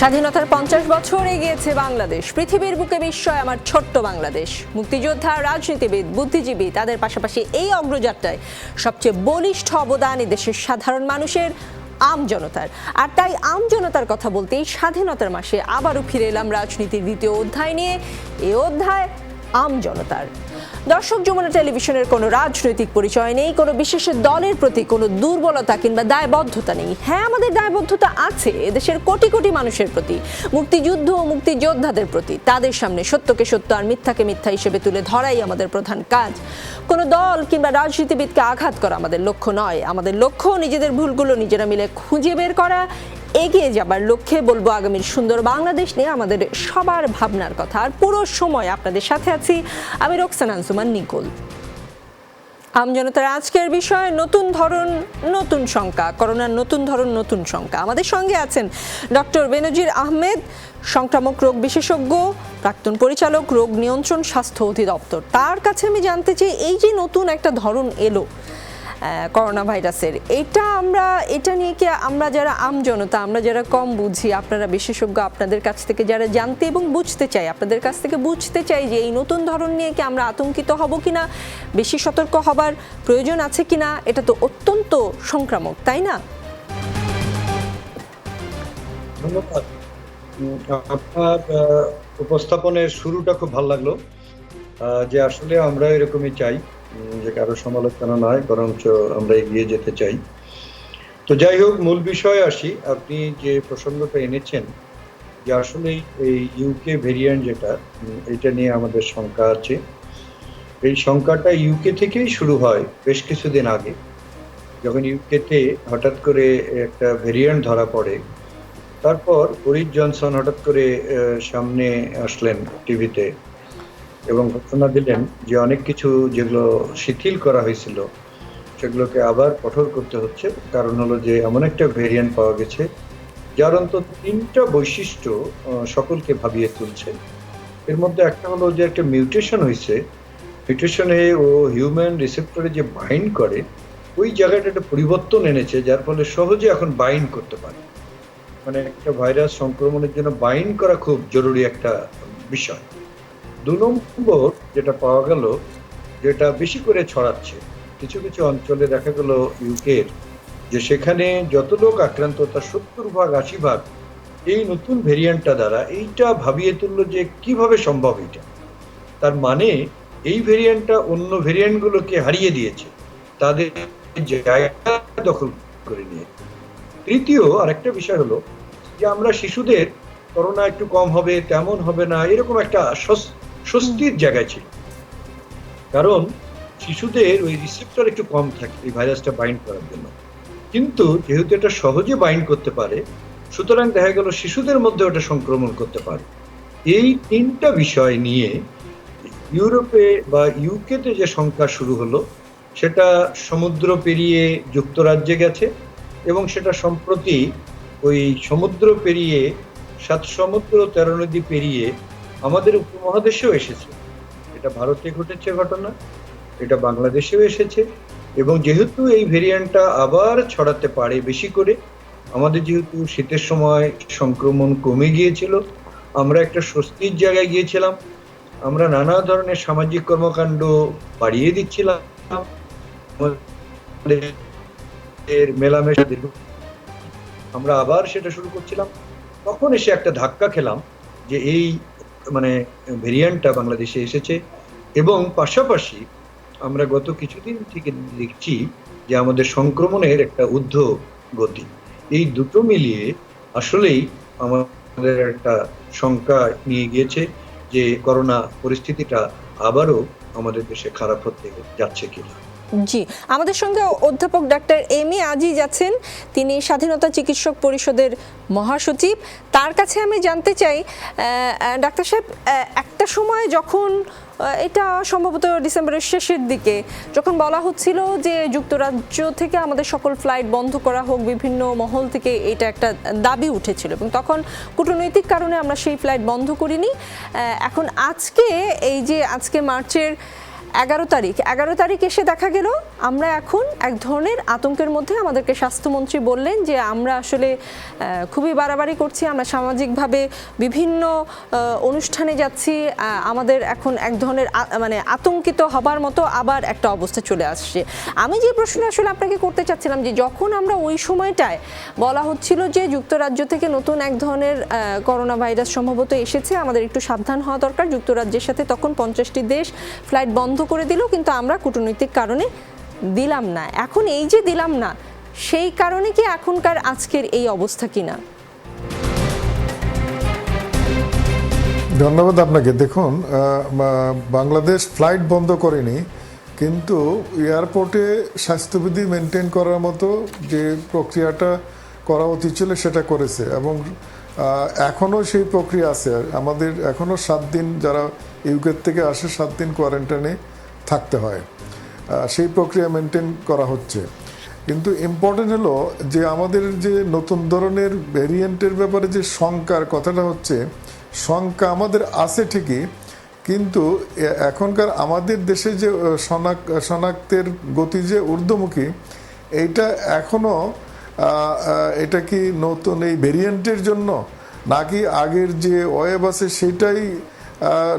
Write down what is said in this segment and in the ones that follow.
স্বাধীনতার 50 বছর এগিয়েছে বাংলাদেশ। পৃথিবীর বুকে বিস্ময় আমার ছোট্ট বাংলাদেশ। মুক্তিযোদ্ধা, রাজনীতিবিদ, বুদ্ধিজীবী, তাদের পাশাপাশি এই অগ্রযাত্রায় সবচেয়ে বলিষ্ঠ অবদান দেশের সাধারণ মানুষের, আম জনতার। আর তাই আম জনতার কথা বলতেই স্বাধীনতার মাসে আবারও ফিরে এলাম রাজনীতির দ্বিতীয় অধ্যায় নিয়ে। এই অধ্যায় আম জনতার। দর্শক, যমুনা টেলিভিশনের কোনো রাজনৈতিক পরিচয় নেই, কোনো বিশেষ দলের প্রতি কোনো দুর্বলতা কিংবা দায়বদ্ধতা নেই। হ্যাঁ, আমাদের দায়বদ্ধতা আছে দেশের কোটি কোটি মানুষের প্রতি, মুক্তিযুদ্ধ ও মুক্তিযোদ্ধাদের প্রতি। তাদের সামনে সত্যকে সত্য আর মিথ্যাকে মিথ্যা হিসেবে তুলে ধরাই আমাদের প্রধান কাজ। কোনো দল কিংবা রাজনীতিবিদকে আঘাত করা আমাদের লক্ষ্য নয়। আমাদের লক্ষ্য নিজেদের ভুলগুলো নিজেরা মিলে খুঁজে বের করা, এগিয়ে যাবার লক্ষ্যে বলবো আগামীর সুন্দর বাংলাদেশ নিয়ে আমাদের সবার ভাবনার কথা। আর পুরো সময় আপনাদের সাথে আছি আমি রোকসানা আনসুমান নিকোল। আম জনতার আজকের বিষয় নতুন ধরন নতুন শঙ্কা, করোনার নতুন ধরন নতুন শঙ্কা। আমাদের সঙ্গে আছেন ডক্টর বেনজির আহমেদ, সংক্রামক রোগ বিশেষজ্ঞ, প্রাক্তন পরিচালক, রোগ নিয়ন্ত্রণ স্বাস্থ্য অধিদপ্তর। তার কাছে আমি জানতে চাই, এই যে নতুন একটা ধরন এলো করোনা ভাইরাসের, এটা নিয়ে কি আমরা যারা আম জনতা, আমরা যারা কম বুঝি, আপনারা বিশেষজ্ঞ, আপনাদের কাছ থেকে যারা জানতে এবং বুঝতে চাই, আপনাদের কাছ থেকে বুঝতে চাই যে এই নতুন ধরন নিয়ে কি আমরা আতঙ্কিত হব কিনা, বেশি সতর্ক হবার প্রয়োজন আছে কিনা? এটা তো অত্যন্ত সংক্রামক, তাই না? ধন্যবাদ। আপনার উপস্থাপনের শুরুটা খুব ভালো লাগলো, যে আসলে আমরা এরকমই চাই, যে কারো সমালোচনা নয়, বরঞ্চ আমরা এগিয়ে যেতে চাই। তো যাই হোক, মূল বিষয়ে আসি। আপনি যে প্রসঙ্গটা এনেছেন, যে আসলে এই ইউকে ভেরিয়েন্ট যেটা, এটা নিয়ে আমাদের শঙ্কা আছে। এই শঙ্কাটা ইউকে থেকেই শুরু হয় বেশ কিছুদিন আগে, যখন ইউকেতে হঠাৎ করে একটা ভেরিয়েন্ট ধরা পড়ে। তারপর বরিস জনসন হঠাৎ করে সামনে আসলেন টিভিতে এবং ঘোষণা দিলেন যে অনেক কিছু যেগুলো শিথিল করা হয়েছিল সেগুলোকে আবার কঠোর করতে হচ্ছে। কারণ হলো যে এমন একটা ভেরিয়েন্ট পাওয়া গেছে যার অন্তত 3টা বৈশিষ্ট্য সকলকে ভাবিয়ে তুলছে। এর মধ্যে একটা হলো যে একটা মিউটেশন হয়েছে, মিউটেশনে ও হিউম্যান রিসেপ্টরে যে বাইন্ড করে ওই জায়গাটা একটা পরিবর্তন এনেছে, যার ফলে সহজে এখন বাইন্ড করতে পারে। মানে একটা ভাইরাস সংক্রমণের জন্য বাইন্ড করা খুব জরুরি একটা বিষয়। 2 নম্বর যেটা পাওয়া গেল, যেটা বেশি করে ছড়াচ্ছে, কিছু কিছু অঞ্চলে দেখা গেল ইউকের, যে সেখানে যত লোক আক্রান্ত তার 70-80% এই নতুন ভেরিয়েন্টটা দ্বারা। এইটা ভাবিয়ে তুললো যে কিভাবে সম্ভব এটা। তার মানে এই ভেরিয়েন্টটা অন্য ভেরিয়েন্টগুলোকে হারিয়ে দিয়েছে, তাদের জায়গা দখল করে নিয়েছে। তৃতীয় আরেকটা বিষয় হলো যে আমরা শিশুদের করোনা একটু কম হবে, তেমন হবে না, এরকম একটা স্বস্তির জায়গায় ছিল। কারণ শিশুদের ওই রিসেপ্টর একটু কম থাকে এই ভাইরাসটা বাইন্ড করার জন্য। কিন্তু যেহেতু এটা সহজে বাইন্ড করতে পারে, সুতরাং দেখা গেল শিশুদের মধ্যে ওটা সংক্রমণ করতে পারে। এই 3টা বিষয় নিয়ে ইউরোপে বা ইউকেতে যে সংখ্যা শুরু হলো, সেটা সমুদ্র পেরিয়ে যুক্তরাজ্যে গেছে এবং সেটা সম্প্রতি ওই সমুদ্র পেরিয়ে 7 সমুদ্র 13 নদী পেরিয়ে আমাদের উপমহাদেশেও এসেছে। এটা ভারতে ঘটেছে ঘটনা, এটা বাংলাদেশেও এসেছে। এবং যেহেতু এই ভেরিয়েন্টটা আবার ছড়াতে পারে বেশি করে, আমাদের যেহেতু শীতের সময় সংক্রমণ কমে গিয়েছিল, আমরা একটা স্বস্তির জায়গায় গিয়েছিলাম, আমরা নানা ধরনের সামাজিক কর্মকাণ্ড বাড়িয়ে দিচ্ছিলাম, মেলামেশা আমরা আবার সেটা শুরু করছিলাম। তখন এসে একটা ধাক্কা খেলাম যে এই ভেরিয়েন্টটা বাংলাদেশে এসেছে। এবং পাশাপাশি আমরা গত কিছুদিন থেকে দেখছি যে আমাদের সংক্রমণের একটা ঊর্ধ্ব গতি। এই দুটো মিলিয়ে আসলেই আমাদের একটা শঙ্কা নিয়ে গিয়েছে যে করোনা পরিস্থিতিটা আবারও আমাদের দেশে খারাপ হতে যাচ্ছে কিনা। জি, আমাদের সঙ্গে অধ্যাপক ডাক্তার এম এ আজিজ আছেন, তিনি স্বাধীনতা চিকিৎসক পরিষদের মহাসচিব। তার কাছে আমি জানতে চাই, ডাক্তার সাহেব, একটা সময় যখন এটা সম্ভবত ডিসেম্বরের শেষের দিকে যখন বলা হচ্ছিল যে যুক্তরাজ্য থেকে আমাদের সকল ফ্লাইট বন্ধ করা হোক, বিভিন্ন মহল থেকে এটা একটা দাবি উঠেছিল এবং তখন কূটনৈতিক কারণে আমরা সেই ফ্লাইট বন্ধ করিনি। এখন আজকে এই যে আজকে মার্চের এগারো তারিখ এসে দেখা গেল আমরা এখন এক ধরনের আতঙ্কের মধ্যে। আমাদেরকে স্বাস্থ্যমন্ত্রী বললেন যে আমরা আসলে খুবই বাড়াবাড়ি করছি, আমরা সামাজিকভাবে বিভিন্ন অনুষ্ঠানে যাচ্ছি, আমাদের এখন এক ধরনের মানে আতঙ্কিত হবার মতো আবার একটা অবস্থা চলে আসছে। আমি যে প্রশ্ন আসলে আপনাকে করতে চাচ্ছিলাম যে যখন আমরা ওই সময়টায় বলা হচ্ছিল যে যুক্তরাজ্য থেকে নতুন এক ধরনের করোনা ভাইরাস সম্ভবত এসেছে, আমাদের একটু সাবধান হওয়া দরকার, যুক্তরাজ্যের সাথে তখন 50টি দেশ ফ্লাইট বন্ধ করে দিল, কিন্তু আমরা কূটনৈতিক কারণে দিলাম না। এখন এই যে দিলাম না, সেই কারণে কি এখনকার আজকের এই অবস্থা কিনা? ধন্যবাদ আপনাকে। দেখুন, বাংলাদেশ ফ্লাইট বন্ধ করেনি, কিন্তু এয়ারপোর্টে স্বাস্থ্যবিধি মেনটেন করার মতো যে প্রক্রিয়াটা করা উচিত ছিল সেটা করেছে, এবং এখনও সেই প্রক্রিয়া আছে। আমাদের এখনও 7 দিন, যারা ইউকের থেকে আসে 7 দিন কোয়ারেন্টাইনে থাকতে হয়, সেই প্রক্রিয়া মেনটেন করা হচ্ছে। কিন্তু ইম্পর্টেন্ট হলো যে আমাদের যে নতুন ধরনের ভ্যারিয়েন্টের ব্যাপারে যে শঙ্কার কথাটা হচ্ছে, শঙ্কা আমাদের আছে ঠিকই, কিন্তু এখনকার আমাদের দেশে যে শনাক্তের গতি যে ঊর্ধ্বমুখী, এইটা এখনও এটা কি নতুন এই ভেরিয়েন্টের জন্য, নাকি আগের যে ওয়েব আছে সেটাই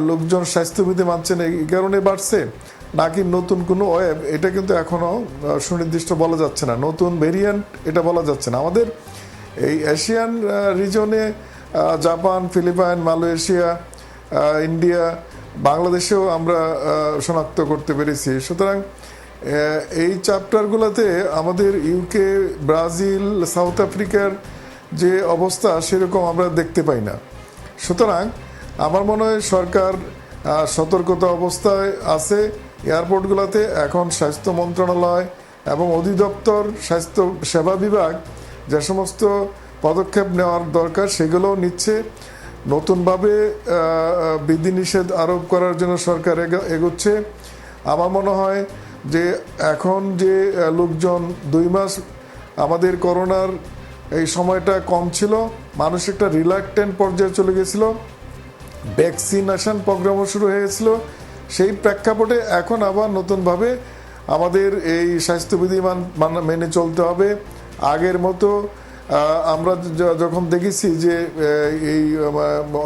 লোকজন স্বাস্থ্যবিধি মানছে না এই কারণে বাড়ছে, নাকি নতুন কোনো ওয়েব, এটা কিন্তু এখনও সুনির্দিষ্ট বলা যাচ্ছে না। নতুন ভেরিয়েন্ট এটা বলা যাচ্ছে না। আমাদের এই এশিয়ান রিজনে জাপান, ফিলিপাইন, মালয়েশিয়া, ইন্ডিয়া, বাংলাদেশেও আমরা শনাক্ত করতে পেরেছি। সুতরাং এই চ্যাপ্টারগুলোতে আমাদের ইউকে, ব্রাজিল, সাউথ আফ্রিকার যে অবস্থা সেরকম আমরা দেখতে পাই না। সুতরাং আমার মনে হয় সরকার সতর্কতা অবস্থায় আছে। এয়ারপোর্টগুলোতে এখন স্বাস্থ্য মন্ত্রণালয় এবং অধিদপ্তর স্বাস্থ্য সেবা বিভাগ যে সমস্ত পদক্ষেপ নেওয়ার দরকার সেগুলোও নিচ্ছে। নতুনভাবে বিধিনিষেধ আরোপ করার জন্য সরকার এগোচ্ছে। আমার মনে হয় যে এখন যে লোকজন 2 মাস আমাদের করোনার এই সময়টা কম ছিল, মানুষ একটা রিল্যাক্টেন্ট পর্যায়ে চলে গেছিল, ভ্যাকসিনেশন প্রোগ্রামও শুরু হয়েছিল, সেই প্রেক্ষাপটে এখন আবার নতুনভাবে আমাদের এই স্বাস্থ্যবিধি মেনে চলতে হবে। আগের মতো আমরা যখন দেখেছি যে এই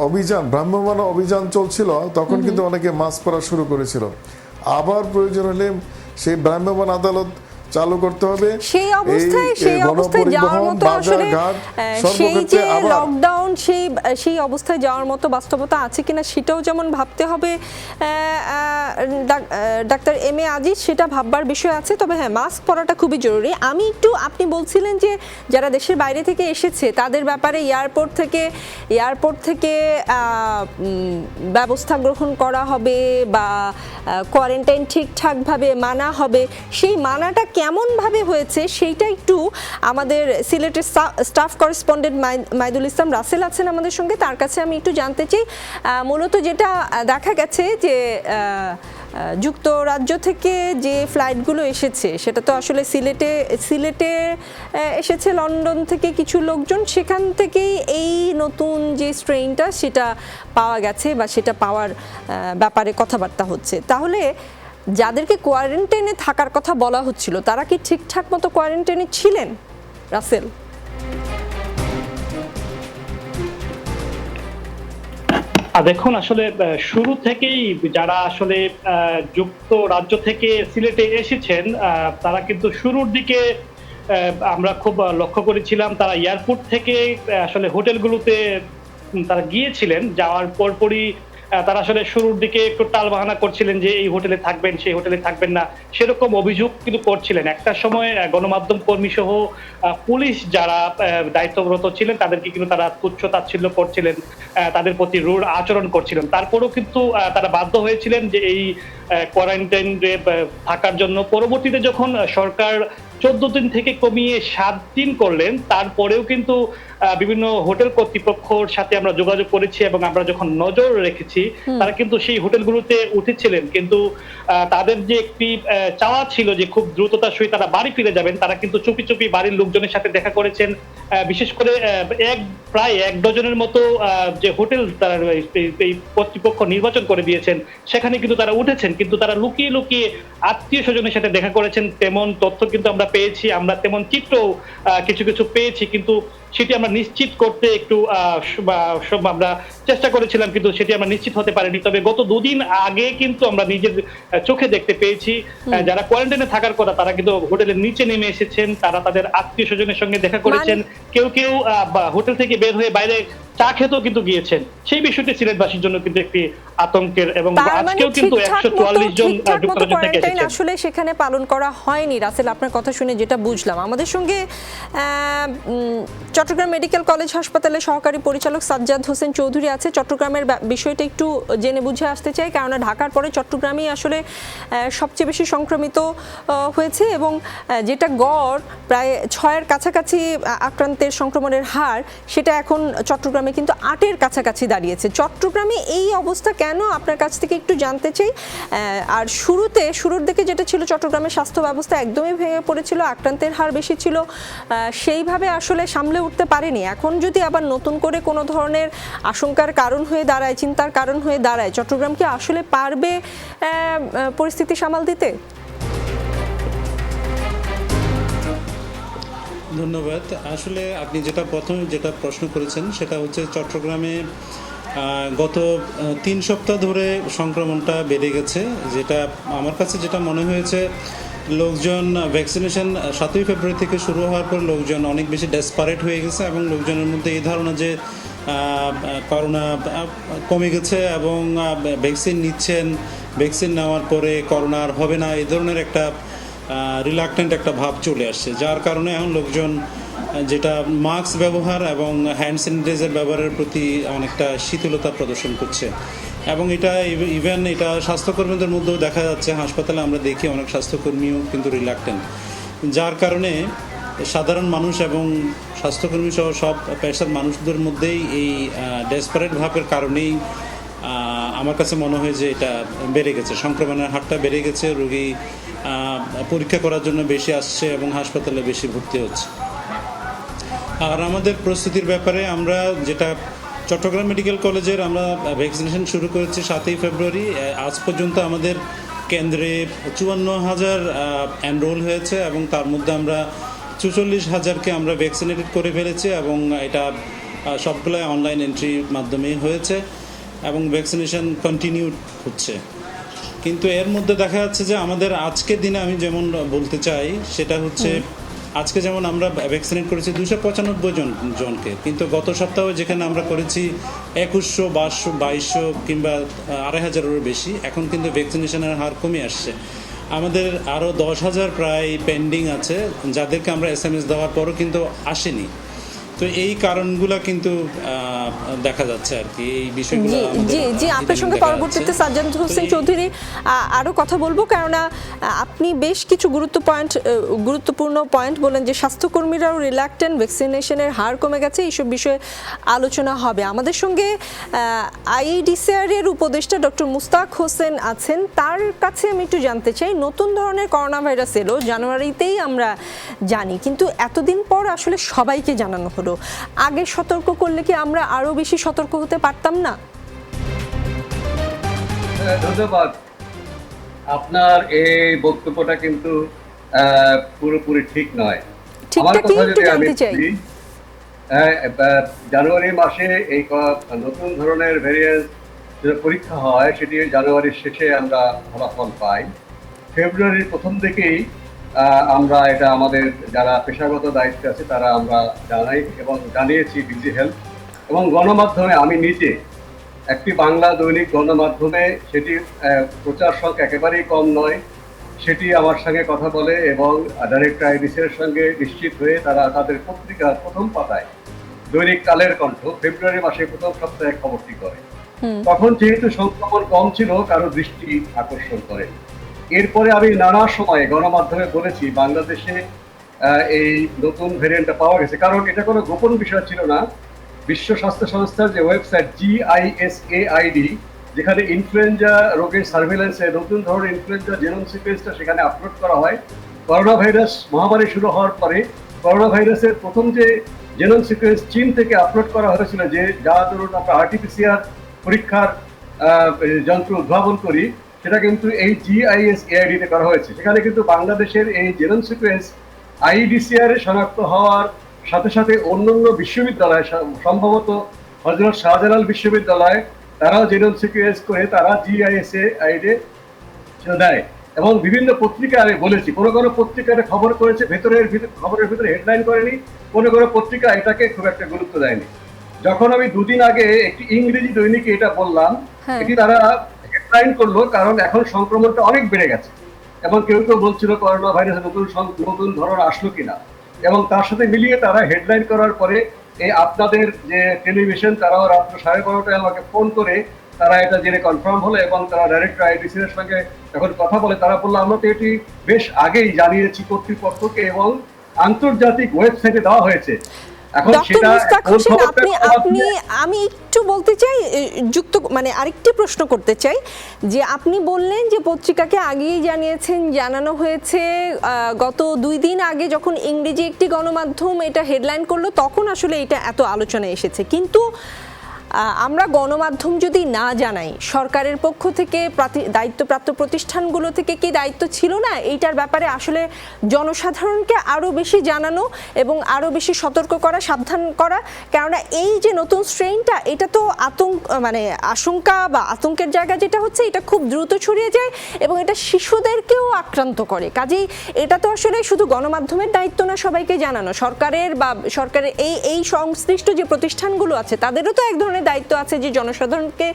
অভিযান, ভ্রাম্যমাণ অভিযান চলছিল, তখন কিন্তু অনেকে মাস্ক পরা শুরু করেছিল। আবার প্রয়োজন হলে সেই ভ্রাম্যমাণ আদালত চালু করতে হবে। সেই অবস্থায় যাওয়ার মতো আসলে সেই যে লকডাউন, সেই অবস্থায় যাওয়ার মতো বাস্তবতা আছে কিনা সেটাও যেমন ভাবতে হবে ডাক্তার এম এ আজিজ, সেটা ভাববার বিষয় আছে। তবে হ্যাঁ, মাস্ক পরাটা খুবই জরুরি। আমি একটু, আপনি বলছিলেন যে যারা দেশের বাইরে থেকে এসেছে তাদের ব্যাপারে এয়ারপোর্ট থেকে ব্যবস্থা গ্রহণ করা হবে বা কোয়ারেন্টাইন ঠিকঠাকভাবে মানা হবে। সেই মানাটা কেমনভাবে হয়েছে সেইটা একটু আমাদের সিলেটের স্টাফ করেসপন্ডেন্ট মাইদুল ইসলাম রাসেল আছেন আমাদের সঙ্গে, তার কাছে আমি একটু জানতে চাই। মূলত যেটা দেখা গেছে যে যুক্তরাজ্য থেকে যে ফ্লাইটগুলো এসেছে সেটা তো আসলে সিলেটে এসেছে, লন্ডন থেকে কিছু লোকজন, সেখান থেকেই এই নতুন যে স্ট্রেইনটা সেটা পাওয়া গেছে বা সেটা পাওয়ার ব্যাপারে কথাবার্তা হচ্ছে। তাহলে যাদেরকে কোয়ারেন্টাইনে থাকার কথা বলা হচ্ছিল তারা কি ঠিকঠাক মতো কোয়ারেন্টাইনে ছিলেন, রাসেল? দেখুন, আসলে শুরু থেকেই যারা আসলে যুক্তরাজ্য থেকে সিলেটে এসেছেন, তারা কিন্তু শুরুর দিকে আমরা খুব লক্ষ্য করেছিলাম, তারা এয়ারপোর্ট থেকে আসলে হোটেলগুলোতে তারা গিয়েছিলেন। যাওয়ার পরপরই তারা আসলে শুরুর দিকে একটু টালবাহানা করছিলেন যে এই হোটেলে থাকবেন, সেই হোটেলে থাকবেন না, সেরকম অভিযোগ কিন্তু করছিলেন। একটা সময় গণমাধ্যম কর্মী সহ পুলিশ যারা দায়িত্বরত ছিলেন তাদেরকে কিন্তু তারা তুচ্ছ তাচ্ছিল্য করছিলেন, তাদের প্রতি রূঢ় আচরণ করছিলেন। তারপরেও কিন্তু তারা বাধ্য হয়েছিলেন যে এই কোয়ারেন্টাইনে থাকার জন্য। পরবর্তীতে যখন সরকার 14 দিন থেকে কমিয়ে 7 দিন করলেন, তারপরেও কিন্তু বিভিন্ন হোটেল কর্তৃপক্ষের সাথে আমরা যোগাযোগ করেছি এবং আমরা যখন নজর রেখেছি তারা কিন্তু সেই হোটেলগুলোতে উঠেছিলেন, কিন্তু তাদের যে একটি চাওয়া ছিল যে খুব দ্রুততার সহিত তারা বাড়ি ফিরে যাবেন, তারা কিন্তু চুপি চুপি বাড়ির লোকজনের সাথে দেখা করেছেন। বিশেষ করে প্রায় 1 ডজনের মতো যে হোটেল তারা এই কর্তৃপক্ষ নির্বাচন করে দিয়েছেন সেখানে কিন্তু তারা উঠেছেন, কিন্তু তারা লুকিয়ে লুকিয়ে আত্মীয় স্বজনের সাথে দেখা করেছেন। তেমন তথ্য কিন্তু আমরা পেয়েছি, আমরা তেমন চিত্র কিছু কিছু পেয়েছি, কিন্তু সেটি আমরা নিশ্চিত করতে একটু আমরা চেষ্টা করেছিলাম, কিন্তু সেটি আমরা নিশ্চিত হতে পারিনি। তবে গত 2 দিন আগে কিন্তু আমরা নিজের চোখে দেখতে পেয়েছি যারা কোয়ারেন্টাইনে থাকার কথা তারা কিন্তু হোটেলের নিচে নেমে এসেছেন, তারা তাদের আত্মীয় স্বজনের সঙ্গে দেখা করেছেন, কেউ কেউ হোটেল থেকে বের হয়ে বাইরে চা খেতেও কিন্তু গিয়েছেন। সেই বিষয়টি সিলেটবাসীর জন্য কিন্তু একটি আতঙ্কের, এবং আজকেও কিন্তু 144 জন যুক্তরাজ্য থেকে এসেছেন। আসলে সেখানে পালন করা হয়নি। রাসেল, আপনার কথা শুনে যেটা বুঝলাম, আমাদের সঙ্গে চট্টগ্রাম মেডিকেল কলেজ হাসপাতালের সহকারী পরিচালক সাজ্জাদ হোসেন চৌধুরী আছে। চট্টগ্রামের বিষয়টা একটু জেনে বুঝে আসতে চাই, কেননা ঢাকার পরে চট্টগ্রামই আসলে সবচেয়ে বেশি সংক্রমিত হয়েছে এবং যেটা গড় প্রায় 6-এর কাছাকাছি আক্রান্তের সংক্রমণের হার, সেটা এখন চট্টগ্রামে কিন্তু 8-এর কাছাকাছি দাঁড়িয়েছে। চট্টগ্রামে এই অবস্থা কেন, আপনার কাছ থেকে একটু জানতে চাই। আর শুরুর দিকে যেটা ছিল, চট্টগ্রামের স্বাস্থ্য ব্যবস্থা একদমই ভেঙে পড়েছিল, আক্রান্তের হার বেশি ছিল, সেইভাবে আসলে সামলে উঠতে পারেনি। এখন যদি আবার নতুন করে কোনো ধরনের আশঙ্কার কারণ হয়ে দাঁড়ায়, চিন্তার কারণ হয়ে দাঁড়ায়, চট্টগ্রাম কি আসলে পারবে পরিস্থিতি সামাল দিতে? ধন্যবাদ। আসলে আপনি প্রথমে যেটা প্রশ্ন করেছেন সেটা হচ্ছে চট্টগ্রামে গত 3 সপ্তাহ ধরে সংক্রমণটা বেড়ে গেছে, যেটা আমার কাছে যেটা মনে হয়েছে, লোকজন ভ্যাকসিনেশন 7ই ফেব্রুয়ারি থেকে শুরু হওয়ার পর লোকজন অনেক বেশি ডেসপারেট হয়ে গেছে এবং লোকজনের মধ্যে এই ধারণা যে করোনা কমে গেছে এবং ভ্যাকসিন নিচ্ছেন, ভ্যাকসিন নেওয়ার পরে করোনা আর হবে না, এই ধরনের একটা রিলাক্টেন্ট একটা ভাব চলে আসছে, যার কারণে এখন লোকজন যেটা মাস্ক ব্যবহার এবং হ্যান্ড স্যানিটাইজার ব্যবহারের প্রতি অনেকটা শীতলতা প্রদর্শন করছে। এবং এটা ইভেন এটা স্বাস্থ্যকর্মীদের মধ্যেও দেখা যাচ্ছে, হাসপাতালে আমরা দেখি অনেক স্বাস্থ্যকর্মীও কিন্তু রিলাক্টেন্ট, যার কারণে সাধারণ মানুষ এবং স্বাস্থ্যকর্মী সহ সব পেশার মানুষদের মধ্যেই এই ডেসপারেট ভাবের কারণেই আমার কাছে মনে হয় যে এটা বেড়ে গেছে, সংক্রমণের হারটা বেড়ে গেছে, রোগী পরীক্ষা করার জন্য বেশি আসছে এবং হাসপাতালে বেশি ভর্তি হচ্ছে। আর আমাদের প্রস্তুতির ব্যাপারে আমরা যেটা চট্টগ্রাম মেডিকেল কলেজের আমরা ভ্যাকসিনেশন শুরু করেছি 7ই ফেব্রুয়ারি। আজ পর্যন্ত আমাদের কেন্দ্রে 54,000 এনরোল হয়েছে এবং তার মধ্যে আমরা 44,000কে আমরা ভ্যাকসিনেটেড করে ফেলেছি এবং এটা সবগুলো অনলাইন এন্ট্রির মাধ্যমেই হয়েছে এবং ভ্যাকসিনেশন কন্টিনিউড হচ্ছে। কিন্তু এর মধ্যে দেখা যাচ্ছে যে আমাদের আজকের দিনে আমি যেমন বলতে চাই সেটা হচ্ছে, আজকে যেমন আমরা ভ্যাকসিনেট করেছি 295 জনকে, কিন্তু গত সপ্তাহে যেখানে আমরা করেছি 2100, 2200 কিংবা 2500-এরও বেশি, এখন কিন্তু ভ্যাকসিনেশনের হার কমে আসছে। আমাদের আরও 10,000 প্রায় পেন্ডিং আছে, যাদেরকে আমরা SMS দেওয়ার পরও কিন্তু আসেনি। তো এই কারণগুলো কিন্তু দেখা যাচ্ছে আর কি, এই বিষয়গুলো জি আপনার সঙ্গে পরবর্তীতে সাজ্জাদ হোসেন চৌধুরী আরো কথা বলবো, কেননা আপনি বেশ কিছু গুরুত্বপূর্ণ পয়েন্ট বলেন যে স্বাস্থ্যকর্মীরাও রিল্যাক্টেন্ট, ভ্যাকসিনেশনের হার কমে গেছে, এইসব বিষয়ে আলোচনা হবে। আমাদের সঙ্গে IEDCR এর উপদেষ্টা ডক্টর মুস্তাক হোসেন আছেন, তার কাছে আমি একটু জানতে চাই, নতুন ধরনের করোনা ভাইরাস এলো জানুয়ারিতেই আমরা জানি, কিন্তু এতদিন পর আসলে সবাইকে জানানো হলো, আগে সতর্ক করলে কি আমরা আরো বেশি সতর্ক হতে পারতাম না? ধন্যবাদ। আপনার এই বক্তব্যটা কিন্তু পুরোপুরি ঠিক নয়। আমার কথা যদি আমি বলি, জানুয়ারি মাসে এই নতুন ধরনের ভেরিয়েন্ট পরীক্ষা হয়, সেটি জানুয়ারির শেষে আমরা ফলাফল পাই। ফেব্রুয়ারির প্রথম দিকেই আমরা এটা আমাদের যারা পেশাগত দায়িত্বে আছে তারা আমরা জানাই এবং জানিয়েছি ডিজি হেলথ এবং গণমাধ্যমে। আমি নিজে একটি বাংলা দৈনিক গণমাধ্যমে, সেটি প্রচার সংখ্যা একেবারেই কম নয়, সেটি আমার সঙ্গে কথা বলে এবং ডাইরেক্টর IEDCR এর সঙ্গে নিশ্চিত হয়ে তারা তাদের পত্রিকার প্রথম পাতায় দৈনিক কালের কণ্ঠ ফেব্রুয়ারি মাসে প্রথম সপ্তাহে খবরটি করে। তখন যেহেতু সংক্রমণ কম ছিল, কারো দৃষ্টি আকর্ষণ করে। এরপরে আমি নানা সময়ে গণমাধ্যমে বলেছি, বাংলাদেশে এই নতুন ভেরিয়েন্টটা পাওয়া গেছে, কারণ এটা কোনো গোপন বিষয় ছিল না। বিশ্ব স্বাস্থ্য সংস্থার যে ওয়েবসাইট GISAID, যেখানে ইনফ্লুয়েঞ্জা রোগের সার্ভেলেন্সে নতুন ধরনের ইনফ্লুয়েঞ্জা জেনোম সিকোয়েন্সটা সেখানে আপলোড করা হয়। করোনা ভাইরাস মহামারী শুরু হওয়ার পরে করোনা ভাইরাসের প্রথম যে জেনোম সিকোয়েন্স চীন থেকে আপলোড করা হয়েছিল, যে যা ধরুন আমরা RT-PCR পরীক্ষার যন্ত্র উদ্ভাবন করি, সেটা কিন্তু এই GISAID তে করা হয়েছে। সেখানে কিন্তু বাংলাদেশের এই জেনোম সিকোয়েন্স IDCR এ শনাক্ত হওয়ার সাথে সাথে অন্যান্য বিশ্ববিদ্যালয়, সম্ভবত হযরত শাহজালাল বিশ্ববিদ্যালয়, তারাও জেনোম সিকোয়েন্স করে তারা GISAID দেয়। এবং বিভিন্ন পত্রিকায় আমি বলেছি, কোনো কোনো পত্রিকা এটা খবর করেছে, খবরের ভিতরে হেডলাইন করেনি, কোনো কোনো পত্রিকা এটাকে খুব একটা গুরুত্ব দেয়নি। যখন আমি দুদিন আগে একটি ইংরেজি দৈনিকে এটা বললাম, এটি তারা হেডলাইন করলো, কারণ এখন সংক্রমণটা অনেক বেড়ে গেছে এবং কেউ কেউ বলছিল করোনা ভাইরাসের নতুন ধরন আসলো কিনা, এবং তার সাথে মিলিয়ে তারা হেডলাইন করার পরে এই আপনাদের যে টেলিভিশন, তারাও রাত্র 12:30টায় আমাকে ফোন করে তারা এটা জেনে কনফার্ম হলো, এবং তারা ডাইরেক্টর IDC এর সঙ্গে যখন কথা বলে তারা বললো আমরা তো এটি বেশ আগেই জানিয়েছি কর্তৃপক্ষকে এবং আন্তর্জাতিক ওয়েবসাইটে দেওয়া হয়েছে। এখন ডক্টর সেটা মুস্তাক হোসেন, আমি একটু বলতে চাই, মানে আরেকটি প্রশ্ন করতে চাই, যে আপনি বললেন যে পত্রিকাকে আগেই জানানো হয়েছে। গত 2 দিন আগে যখন ইংরেজি একটি গণমাধ্যম এটা হেডলাইন করলো, তখন আসলে এটা এত আলোচনায় এসেছে। কিন্তু আমরা গণমাধ্যম যদি না জানাই, সরকারের পক্ষ থেকে দায়িত্বপ্রাপ্ত প্রতিষ্ঠানগুলো থেকে কি দায়িত্ব ছিল না এইটার ব্যাপারে আসলে জনসাধারণকে আরও বেশি জানানো এবং আরও বেশি সতর্ক করা, সাবধান করা? কেননা এই যে নতুন স্ট্রেইনটা, এটা তো আশঙ্কা বা আতঙ্কের জায়গা যেটা হচ্ছে, এটা খুব দ্রুত ছড়িয়ে যায় এবং এটা শিশুদেরকেও আক্রান্ত করে। কাজেই এটা তো আসলে শুধু গণমাধ্যমের দায়িত্ব না সবাইকে জানানো, সরকারের এই সংশ্লিষ্ট যে প্রতিষ্ঠানগুলো আছে তাদেরও তো এক ধরনের দায়িত্ব আছে যে জনসাধারণকে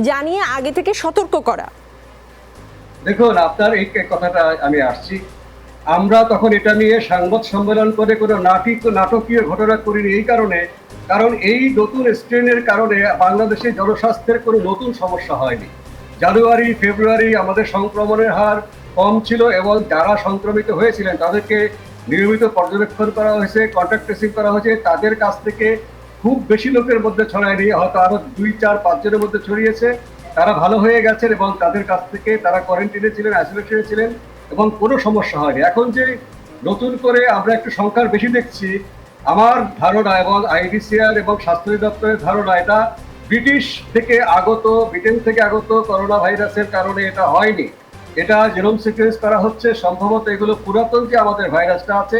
জানিয়ে আগে থেকে সতর্ক করা। দেখুন, আপনার এই কথাটা আমি আসছি, আমরা তখন এটা নিয়ে সংবাদ সম্মেলন করে কোনো নাটকীয় ঘটনা করিনি এই কারণে, কারণ এই নতুন স্ট্রেনের কারণে বাংলাদেশের জনস্বাস্থ্যের কোনো নতুন সমস্যা হয়নি। জানুয়ারি ফেব্রুয়ারি আমাদের সংক্রমণের হার কম ছিল এবং যারা সংক্রমিত হয়েছিলেন তাদেরকে নিয়মিত পর্যবেক্ষণ করা হয়েছে, কন্ট্যাক্ট ট্রেসিং করা হয়েছে, তাদের কাছ থেকে খুব বেশি লোকের মধ্যে ছড়ায়নি, হয়তো আরো 2-4-5 জনের মধ্যে ছড়িয়েছে, তারা ভালো হয়ে গেছেন এবং তাদের কাছ থেকে তারা কোয়ারেন্টাইনে ছিলেন, আইসোলেশনে ছিলেন এবং কোনো সমস্যা হয়নি। এখন যে নতুন করে আমরা একটু সংখ্যার বেশি দেখছি, আমার ধারণা এবং IDCR এবং স্বাস্থ্য দপ্তরের ধারণা এটা ব্রিটেন থেকে আগত করোনা ভাইরাসের কারণে এটা হয়নি। এটা জেনোম সিকোয়েন্স করা হচ্ছে, সম্ভবত এগুলো পুরাতন যে আমাদের ভাইরাসটা আছে,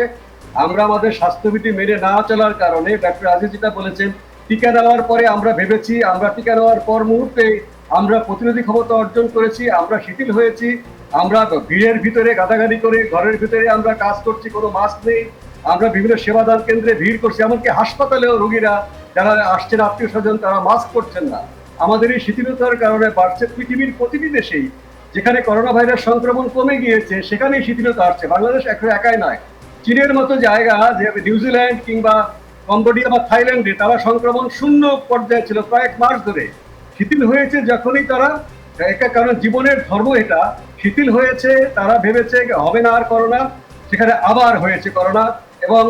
আমরা আমাদের স্বাস্থ্যবিধি মেনে না চলার কারণে, ডক্টর আজিজ যেটা বলেছেন, টিকা নেওয়ার পরে আমরা ভেবেছি, আমরা টিকা নেওয়ার পর মুহূর্তে আমরা প্রতিরোধী ক্ষমতা অর্জন করেছি, আমরা শিথিল হয়েছি, আমরা ভিড়ের ভিতরে গাদাগাদি করে ঘরের ভিতরে আমরা কাজ করছি, কোনো মাস্ক নেই, আমরা বিভিন্ন সেবাদান কেন্দ্রে ভিড় করছি, এমনকি হাসপাতালেও রোগীরা যারা আসছেন আত্মীয় স্বজন তারা মাস্ক পরছেন না। আমাদের এই শিথিলতার কারণে বাড়ছে পৃথিবীর প্রতিটি দেশেই, যেখানে করোনা ভাইরাস সংক্রমণ কমে গিয়েছে সেখানেই শিথিলতা আসছে। বাংলাদেশ এখন একাই নয়, চীনের মতো জায়গা, যে নিউজিল্যান্ড কিংবা কম্বোডিয়া বা থাইল্যান্ডে তারা সংক্রমণ শূন্য পর্যায়ে ছিল কয়েক মাস ধরে, শিথিল হয়েছে যখনই তারা, কারণ জীবনের ধর্ম এটা, শিথিল হয়েছে, তারা ভেবেছে হবে না আর করোনা, সেখানে আবার হয়েছে করোনা। এবং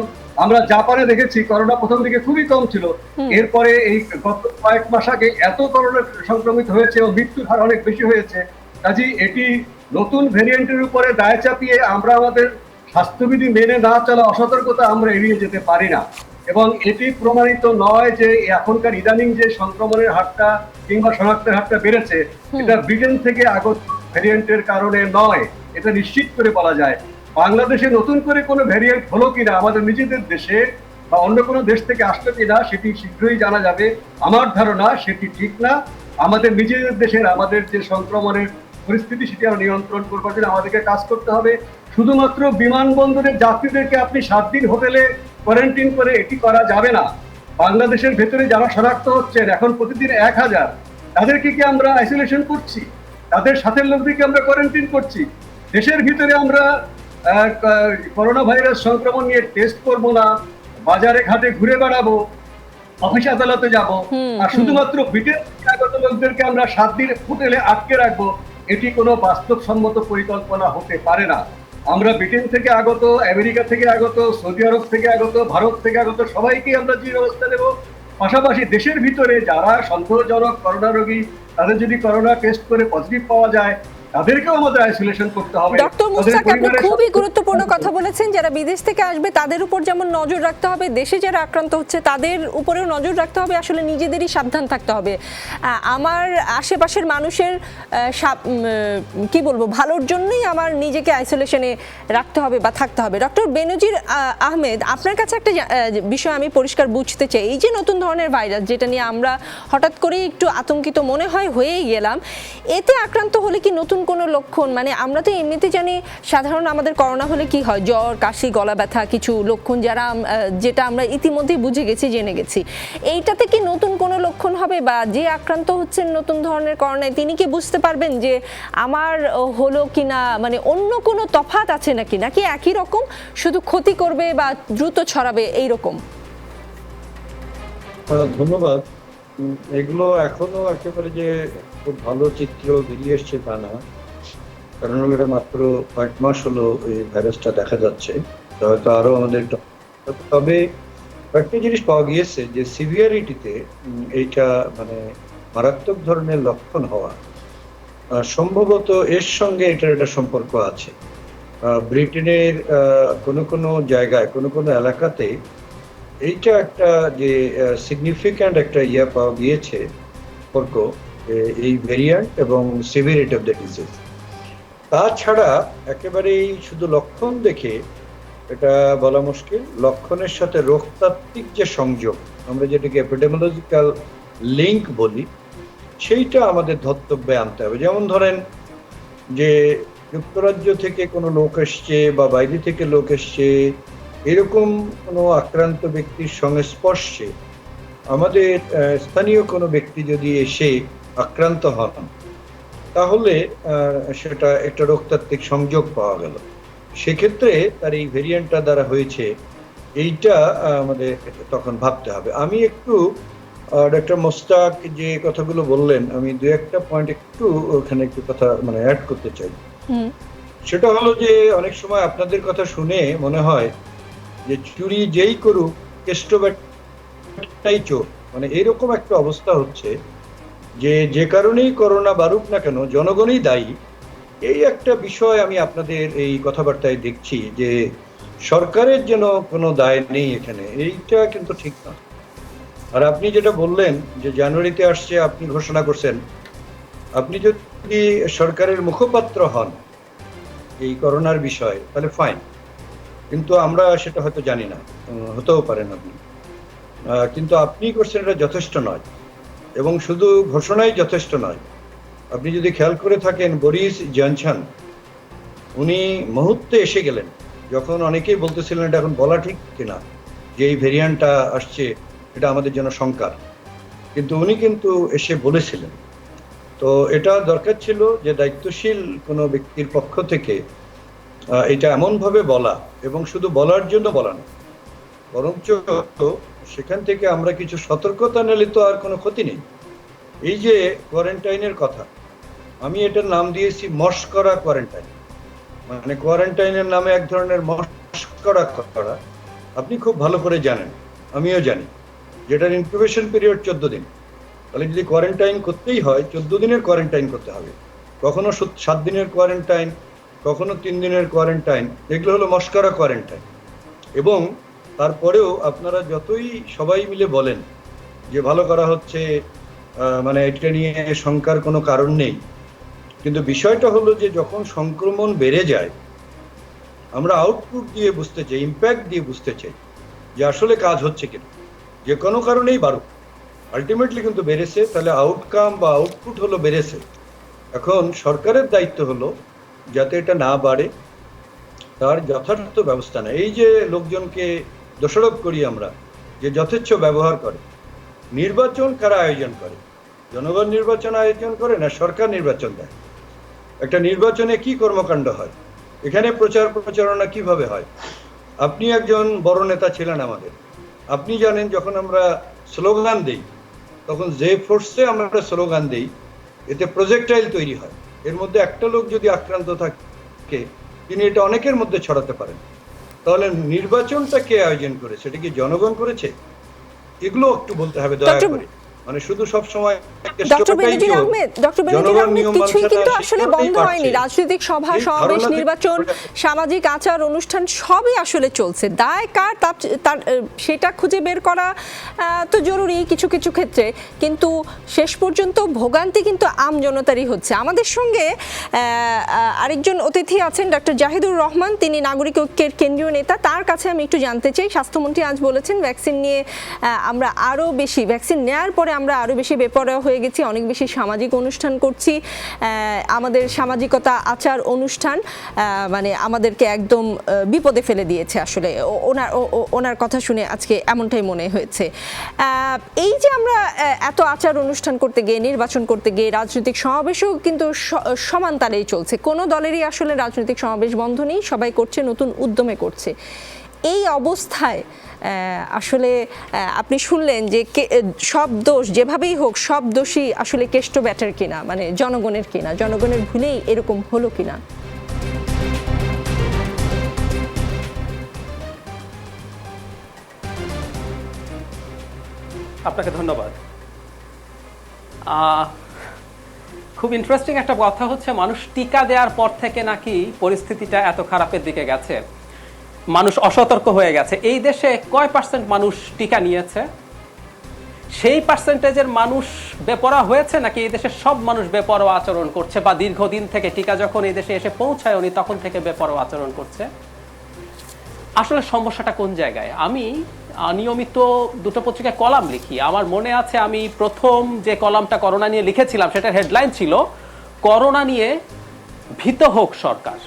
আমরা জাপানে দেখেছি করোনা প্রথম দিকে খুবই কম ছিল, এরপরে এই গত কয়েক মাস আগে এত করোনা সংক্রমিত হয়েছে এবং মৃত্যুর হার অনেক বেশি হয়েছে। কাজেই এটি নতুন ভেরিয়েন্টের উপরে দায় চাপিয়ে আমরা আমাদের স্বাস্থ্যবিধি মেনে না চলা, অসতর্কতা আমরা এড়িয়ে যেতে পারি না। এবং এটি প্রমাণিত নয় যে এখনকার ইদানিং যে সংক্রমণের হারটা কিংবা শনাক্তের হারটা বেড়েছে, এটা ব্রিটেন থেকে আগত ভেরিয়েন্টের কারণে নয়, এটা নিশ্চিত করে বলা যায়। বাংলাদেশে নতুন করে কোনো ভেরিয়েন্ট হলো কিনা, আমাদের নিজেদের দেশে বা অন্য কোনো দেশ থেকে আসলো কিনা, সেটি শীঘ্রই জানা যাবে। আমার ধারণা সেটি ঠিক না। আমাদের নিজেদের দেশের আমাদের যে সংক্রমণের পরিস্থিতি, সেটি আমরা নিয়ন্ত্রণ করবার জন্য আমাদেরকে কাজ করতে হবে। শুধুমাত্র বিমানবন্দরের যাত্রীদেরকে আপনি 7 দিন হোটেলে কোয়ারেন্টাইন করে এটি করা যাবে না। বাংলাদেশের ভেতরে যারা শনাক্ত হচ্ছেন এখন প্রতিদিন 1000, তাদেরকে কি আমরা আইসোলেশন করছি? তাদের সাথে লোকদেরকে আমরা কোয়ারেন্টাইন করছি? দেশের ভিতরে আমরা করোনা ভাইরাস সংক্রমণ নিয়ে টেস্ট করব না, বাজারে ঘাটে ঘুরে বেড়াবো, অফিস আদালতে যাব, আর শুধুমাত্র ব্রিটেন আগত লোকদেরকে আমরা 7 দিন হোটেলে আটকে রাখবো, এটি কোনো বাস্তবসম্মত পরিকল্পনা হতে পারে না। আমরা ব্রিটেন থেকে আগত, আমেরিকা থেকে আগত, সৌদি আরব থেকে আগত, ভারত থেকে আগত সবাইকে আমরা যে ব্যবস্থা নেব। পাশাপাশি দেশের ভিতরে যারা সন্দেহজনক করোনা রোগী, তাদের যদি করোনা টেস্ট করে পজিটিভ পাওয়া যায়, তাদেরকেও আমাদের আইসোলেশন করতে হবে। ডক্টর মুস্তাক, আপনি খুবই গুরুত্বপূর্ণ কথা বলেছেন। যারা বিদেশ থেকে আসবে তাদের উপর যেমন নজর রাখতে হবে, দেশে যারা আক্রান্ত হচ্ছে তাদের উপরেও নজর রাখতে হবে, আসলে নিজেদেরই সাবধান থাকতে হবে। আমার আশেপাশের মানুষের কি বলবো, ভালোর জন্যই আমার নিজেকে আইসোলেশনে রাখতে হবে বা থাকতে হবে। ডক্টর বেনজির আহমেদ, আপনার কাছে একটা বিষয় আমি পরিষ্কার বুঝতে চাই। এই যে নতুন ধরনের ভাইরাস, যেটা নিয়ে আমরা হঠাৎ করেই একটু আতঙ্কিত মনে হয় হয়েই গেলাম, এতে আক্রান্ত হলে কি নতুন কোনো লক্ষণ, মানে আমরা তো এমনিতে জানি সাধারণ আমাদের করোনা হলে কি হয়, জ্বর, কাশি, গলা ব্যথা, কিছু লক্ষণ যেটা আমরা ইতিমধ্যেই বুঝে গেছি, জেনে গেছি। এইটাতে কি নতুন কোনো লক্ষণ হবে, বা যে আক্রান্ত হচ্ছেন নতুন ধরনের করোনায় তিনি কি বুঝতে পারবেন যে আমার হলো কিনা, মানে অন্য কোনো তফাৎ আছে নাকি, নাকি একই রকম, শুধু ক্ষতি করবে বা দ্রুত ছড়াবে এইরকম? ধন্যবাদ। এগুলো এখনো একেবারে যে খুব ভালো চিত্র বেরিয়ে এসছে তা না, কারণ এটা মাত্র কয়েক মাস হলো এই ভাইরাসটা দেখা যাচ্ছে। হয়তো আরো আমাদের তবে একটা জিনিস পাওয়া গিয়েছে যে সিভিয়ারিটিতে এইটা মানে মারাত্মক ধরনের লক্ষণ হওয়া সম্ভবত এর সঙ্গে এটার একটা সম্পর্ক আছে। ব্রিটেনের কোনো কোনো জায়গায় কোনো কোনো এলাকাতে এইটা একটা যে সিগনিফিক্যান্ট একটা পাওয়া গিয়েছে সম্পর্ক এই ভেরিয়েন্ট এবং সিভিয়ারিটি অফ দ্য ডিজিজ। তাছাড়া একেবারেই শুধু লক্ষণ দেখে এটা বলা মুশকিল। লক্ষণের সাথে রোগতাত্ত্বিক যে সংযোগ, আমরা যেটাকে এপিডেমিওলজিক্যাল লিঙ্ক বলি, সেইটা আমাদের ধর্তব্যে আনতে হবে। যেমন ধরেন যে যুক্তরাজ্য থেকে কোনো লোক এসছে বা বাইরে থেকে লোক এসছে, এরকম কোনো আক্রান্ত ব্যক্তির সংস্পর্শে আমাদের স্থানীয় কোনো ব্যক্তি যদি এসে আক্রান্ত হন, তাহলে সেটা একটা রোগতাত্ত্বিক সংযোগ পাওয়া গেল। সেক্ষেত্রে তার এই ভেরিয়েন্টটা দ্বারা হয়েছে, এইটা আমাদের তখন ভাবতে হবে। আমি একটু ডক্টর মোস্তাক যে কথাগুলো বললেন, আমি দু একটা পয়েন্ট একটু ওখানে একটু কথা মানে অ্যাড করতে চাই। সেটা হলো যে অনেক সময় আপনাদের কথা শুনে মনে হয় যে চুরি যেই করুক কেষ্ট ব্যাটাই চোর, মানে এরকম একটা অবস্থা হচ্ছে যে যে কারণেই করোনা বাড়ুক না কেন জনগণই দায়ী। এই একটা বিষয় আমি আপনাদের এই কথাবার্তায় দেখছি যে সরকারের যেন কোনো দায় নেই এখানে, এইটা কিন্তু ঠিক না। আর আপনি যেটা বললেন যে জানুয়ারিতে আসছে, আপনি ঘোষণা করছেন, আপনি যদি সরকারের মুখপাত্র হন এই করোনার বিষয়ে তাহলে ফাইন, কিন্তু আমরা সেটা হয়তো জানি না, হতেও পারেন আপনি, কিন্তু আপনি করছেন এটা যথেষ্ট নয়, এবং শুধু ঘোষণাই যথেষ্ট নয়। আপনি যদি খেয়াল করে থাকেন, বরিস জনসন উনি মুহূর্তে এসে গেলেন, যখন অনেকেই বলতেছিলেন এটা এখন বলা ঠিক কিনা যে এই ভেরিয়েন্টটা আসছে, এটা আমাদের জন্য শঙ্কার, কিন্তু উনি কিন্তু এসে বলেছিলেন। তো এটা দরকার ছিল যে দায়িত্বশীল কোনো ব্যক্তির পক্ষ থেকে এটা এমনভাবে বলা, এবং শুধু বলার জন্য বলা না, বরঞ্চ সেখান থেকে আমরা কিছু সতর্কতা নিলে তো আর কোনো ক্ষতি নেই। এই যে কোয়ারেন্টাইনের কথা, আমি এটার নাম দিয়েছি মশকরা কোয়ারেন্টাইন, মানে কোয়ারেন্টাইনের নামে এক ধরনের মশকরা করা। আপনি খুব ভালো করে জানেন, আমিও জানি, যেটার ইনকিউবেশন পিরিয়ড 14 দিন। তাহলে যদি কোয়ারেন্টাইন করতেই হয় 14 দিনের কোয়ারেন্টাইন করতে হবে, কখনো 7 দিনের কোয়ারেন্টাইন, কখনো 3 দিনের কোয়ারেন্টাইন, এগুলো হলো মশকরা কোয়ারেন্টাইন। এবং তারপরেও আপনারা যতই সবাই মিলে বলেন যে ভালো করা হচ্ছে, মানে এটা নিয়ে শঙ্কার কোনো কারণ নেই, কিন্তু বিষয়টা হলো যে যখন সংক্রমণ বেড়ে যায়, আমরা আউটপুট দিয়ে বুঝতে চাই, ইম্প্যাক্ট দিয়ে বুঝতে চাই যে আসলে কাজ হচ্ছে কিনা। যে কোনো কারণেই বাড়ুক, আলটিমেটলি কিন্তু বেড়েছে, তাহলে আউটকাম বা আউটপুট হলো বেড়েছে। এখন সরকারের দায়িত্ব হলো যাতে এটা না বাড়ে, তার যথার্থ ব্যবস্থা নেয়। এই যে লোকজনকে দোষারোপ করি আমরা যে যথেচ্ছ ব্যবহার করে, নির্বাচন কারা আয়োজন করে? জনগণ নির্বাচন আয়োজন করে না সরকার নির্বাচন দেয়? একটা নির্বাচনে কি কর্মকাণ্ড হয়, এখানে প্রচার প্রচারণা কিভাবে হয়? আপনি একজন বড় নেতা ছিলেন আমাদের, আপনি জানেন যখন আমরা স্লোগান দেই, তখন যে ফোর্সে আমরা স্লোগান দেই, এতে প্রজেক্টাইল তৈরি হয়। এর মধ্যে একটা লোক যদি আক্রান্ত থাকে তিনি এটা অনেকের মধ্যে ছড়াতে পারেন। তাহলে নির্বাচনটা কে আয়োজন করেছে? এটা কি জনগণ করেছে? এগুলো একটু বলতে হবে দয়া করে। মানে শুধু সব সময় ডক্টর বেনজির আহমেদ কিছুই কিন্তু আসলে বন্ধ হয়নি। রাজনৈতিক সভা সমাবেশ, নির্বাচন, সামাজিক আচার অনুষ্ঠান সবই আসলে চলছে। দায় কার তার সেটা খুঁজে বের করা তো জরুরি কিছু কিছু ক্ষেত্রে, কিন্তু শেষ পর্যন্ত ভোগান্তি কিন্তু আম জনতারই হচ্ছে। আমাদের সঙ্গে আরেকজন অতিথি আছেন ডক্টর জাহিদুর রহমান, তিনি নাগরিক ঐক্যের কেন্দ্রীয় নেতা। তার কাছে আমি একটু জানতে চাই, স্বাস্থ্যমন্ত্রী আজ বলেছেন ভ্যাকসিন নিয়ে আমরা আরও বেশি, ভ্যাকসিন নেওয়ার পরে আমরা আরও বেশি বেপরোয়া হয়ে গেছি, অনেক বেশি সামাজিক অনুষ্ঠান করছি, আমাদের সামাজিকতা আচার অনুষ্ঠান মানে আমাদেরকে একদম বিপদে ফেলে দিয়েছে। আসলে ওনার কথা শুনে আজকে এমনটাই মনে হয়েছে। এই যে আমরা এত আচার অনুষ্ঠান করতে গিয়ে, নির্বাচন করতে গিয়ে, রাজনৈতিক সমাবেশও কিন্তু সমান তালেই চলছে, কোনো দলেরই আসলে রাজনৈতিক সমাবেশ বন্ধ নেই, সবাই করছে, নতুন উদ্যমে করছে। এই অবস্থায় আসলে আপনি শুনলেন যে সব দোষ যেভাবেই হোক, সব দোষই আসলে কেষ্ট ব্যাটার কিনা, মানে জনগণের কিনা, জনগণের ভুলেই এরকম হলো কিনা? আপনাকে ধন্যবাদ। খুব ইন্টারেস্টিং একটা কথা হচ্ছে, মানুষ টিকা দেওয়ার পর থেকে নাকি পরিস্থিতিটা এত খারাপের দিকে গেছে, মানুষ অসতর্ক হয়ে গেছে। এই দেশে কয় পার্সেন্ট মানুষ টিকা নিয়েছে? সেই পার্সেন্টেজের মানুষ বেপরোয়া হয়েছে, নাকি এই দেশের সব মানুষ বেপরোয়া আচরণ করছে, বা দীর্ঘদিন থেকে টিকা যখন এই দেশে এসে পৌঁছায় উনি তখন থেকে বেপরোয়া আচরণ করছে? আসলে সমস্যাটা কোন জায়গায়? আমি নিয়মিত দুটো পত্রিকায় কলাম লিখি। আমার মনে আছে আমি প্রথম যে কলামটা করোনা নিয়ে লিখেছিলাম সেটার হেডলাইন ছিল করোনা নিয়ে ভীত হোক সরকার।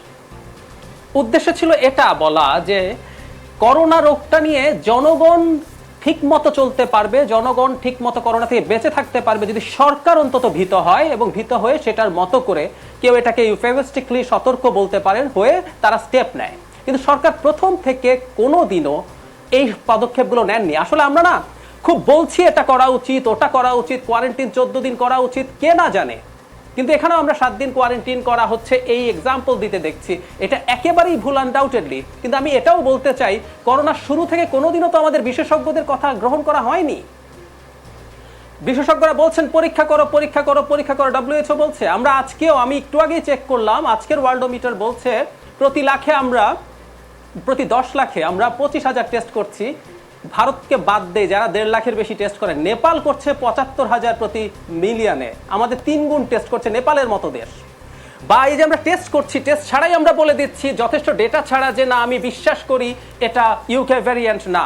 উদ্দেশ্য ছিল এটা বলা যে করোনা রোগটা নিয়ে জনগণ ঠিক মতো চলতে পারবে, জনগণ ঠিক মতো করোনা থেকে বেঁচে থাকতে পারবে যদি সরকার অন্তত ভীত হয়, এবং ভীত হয়ে সেটার মতো করে কেউ এটাকে ইউফেমিস্টিকলি সতর্ক বলতে পারেন হয়ে তারা স্টেপ নেয়। কিন্তু সরকার প্রথম থেকে কোনো দিনও এই পদক্ষেপগুলো নেননি। আসলে আমরা না খুব বলছি এটা করা উচিত, ওটা করা উচিত, কোয়ারেন্টিন 14 দিন করা উচিত, কে না জানে, কিন্তু এখানেও আমরা 7 দিন কোয়ারেন্টিন করা হচ্ছে এই এক্সাম্পল দিতে দেখছি। এটা একেবারেই ভুল আনডাউটেডলি। কিন্তু আমি এটাও বলতে চাই, করোনার শুরু থেকে কোনোদিনও তো আমাদের বিশেষজ্ঞদের কথা গ্রহণ করা হয়নি। বিশেষজ্ঞরা বলছেন পরীক্ষা করো, পরীক্ষা করো, পরীক্ষা করো, WHO বলছে। আমরা আজকেও, আমি একটু আগেই চেক করলাম, আজকের ওয়ার্ল্ডোমিটার বলছে প্রতি 10 লাখে আমরা 25,000 টেস্ট করছি। ভারতকে বাদ দিয়ে যারা 1.5 লাখের বেশি টেস্ট করে, নেপাল করছে 75,000 প্রতি মিলিয়নে, আমাদের 3 গুণ টেস্ট করছে নেপালের মতো দেশ। বা এই যে আমরা টেস্ট করছি, টেস্ট ছাড়াই আমরা বলে দিচ্ছি যথেষ্ট ডেটা ছাড়া যে না আমি বিশ্বাস করি এটা ইউকে ভ্যারিয়েন্ট না।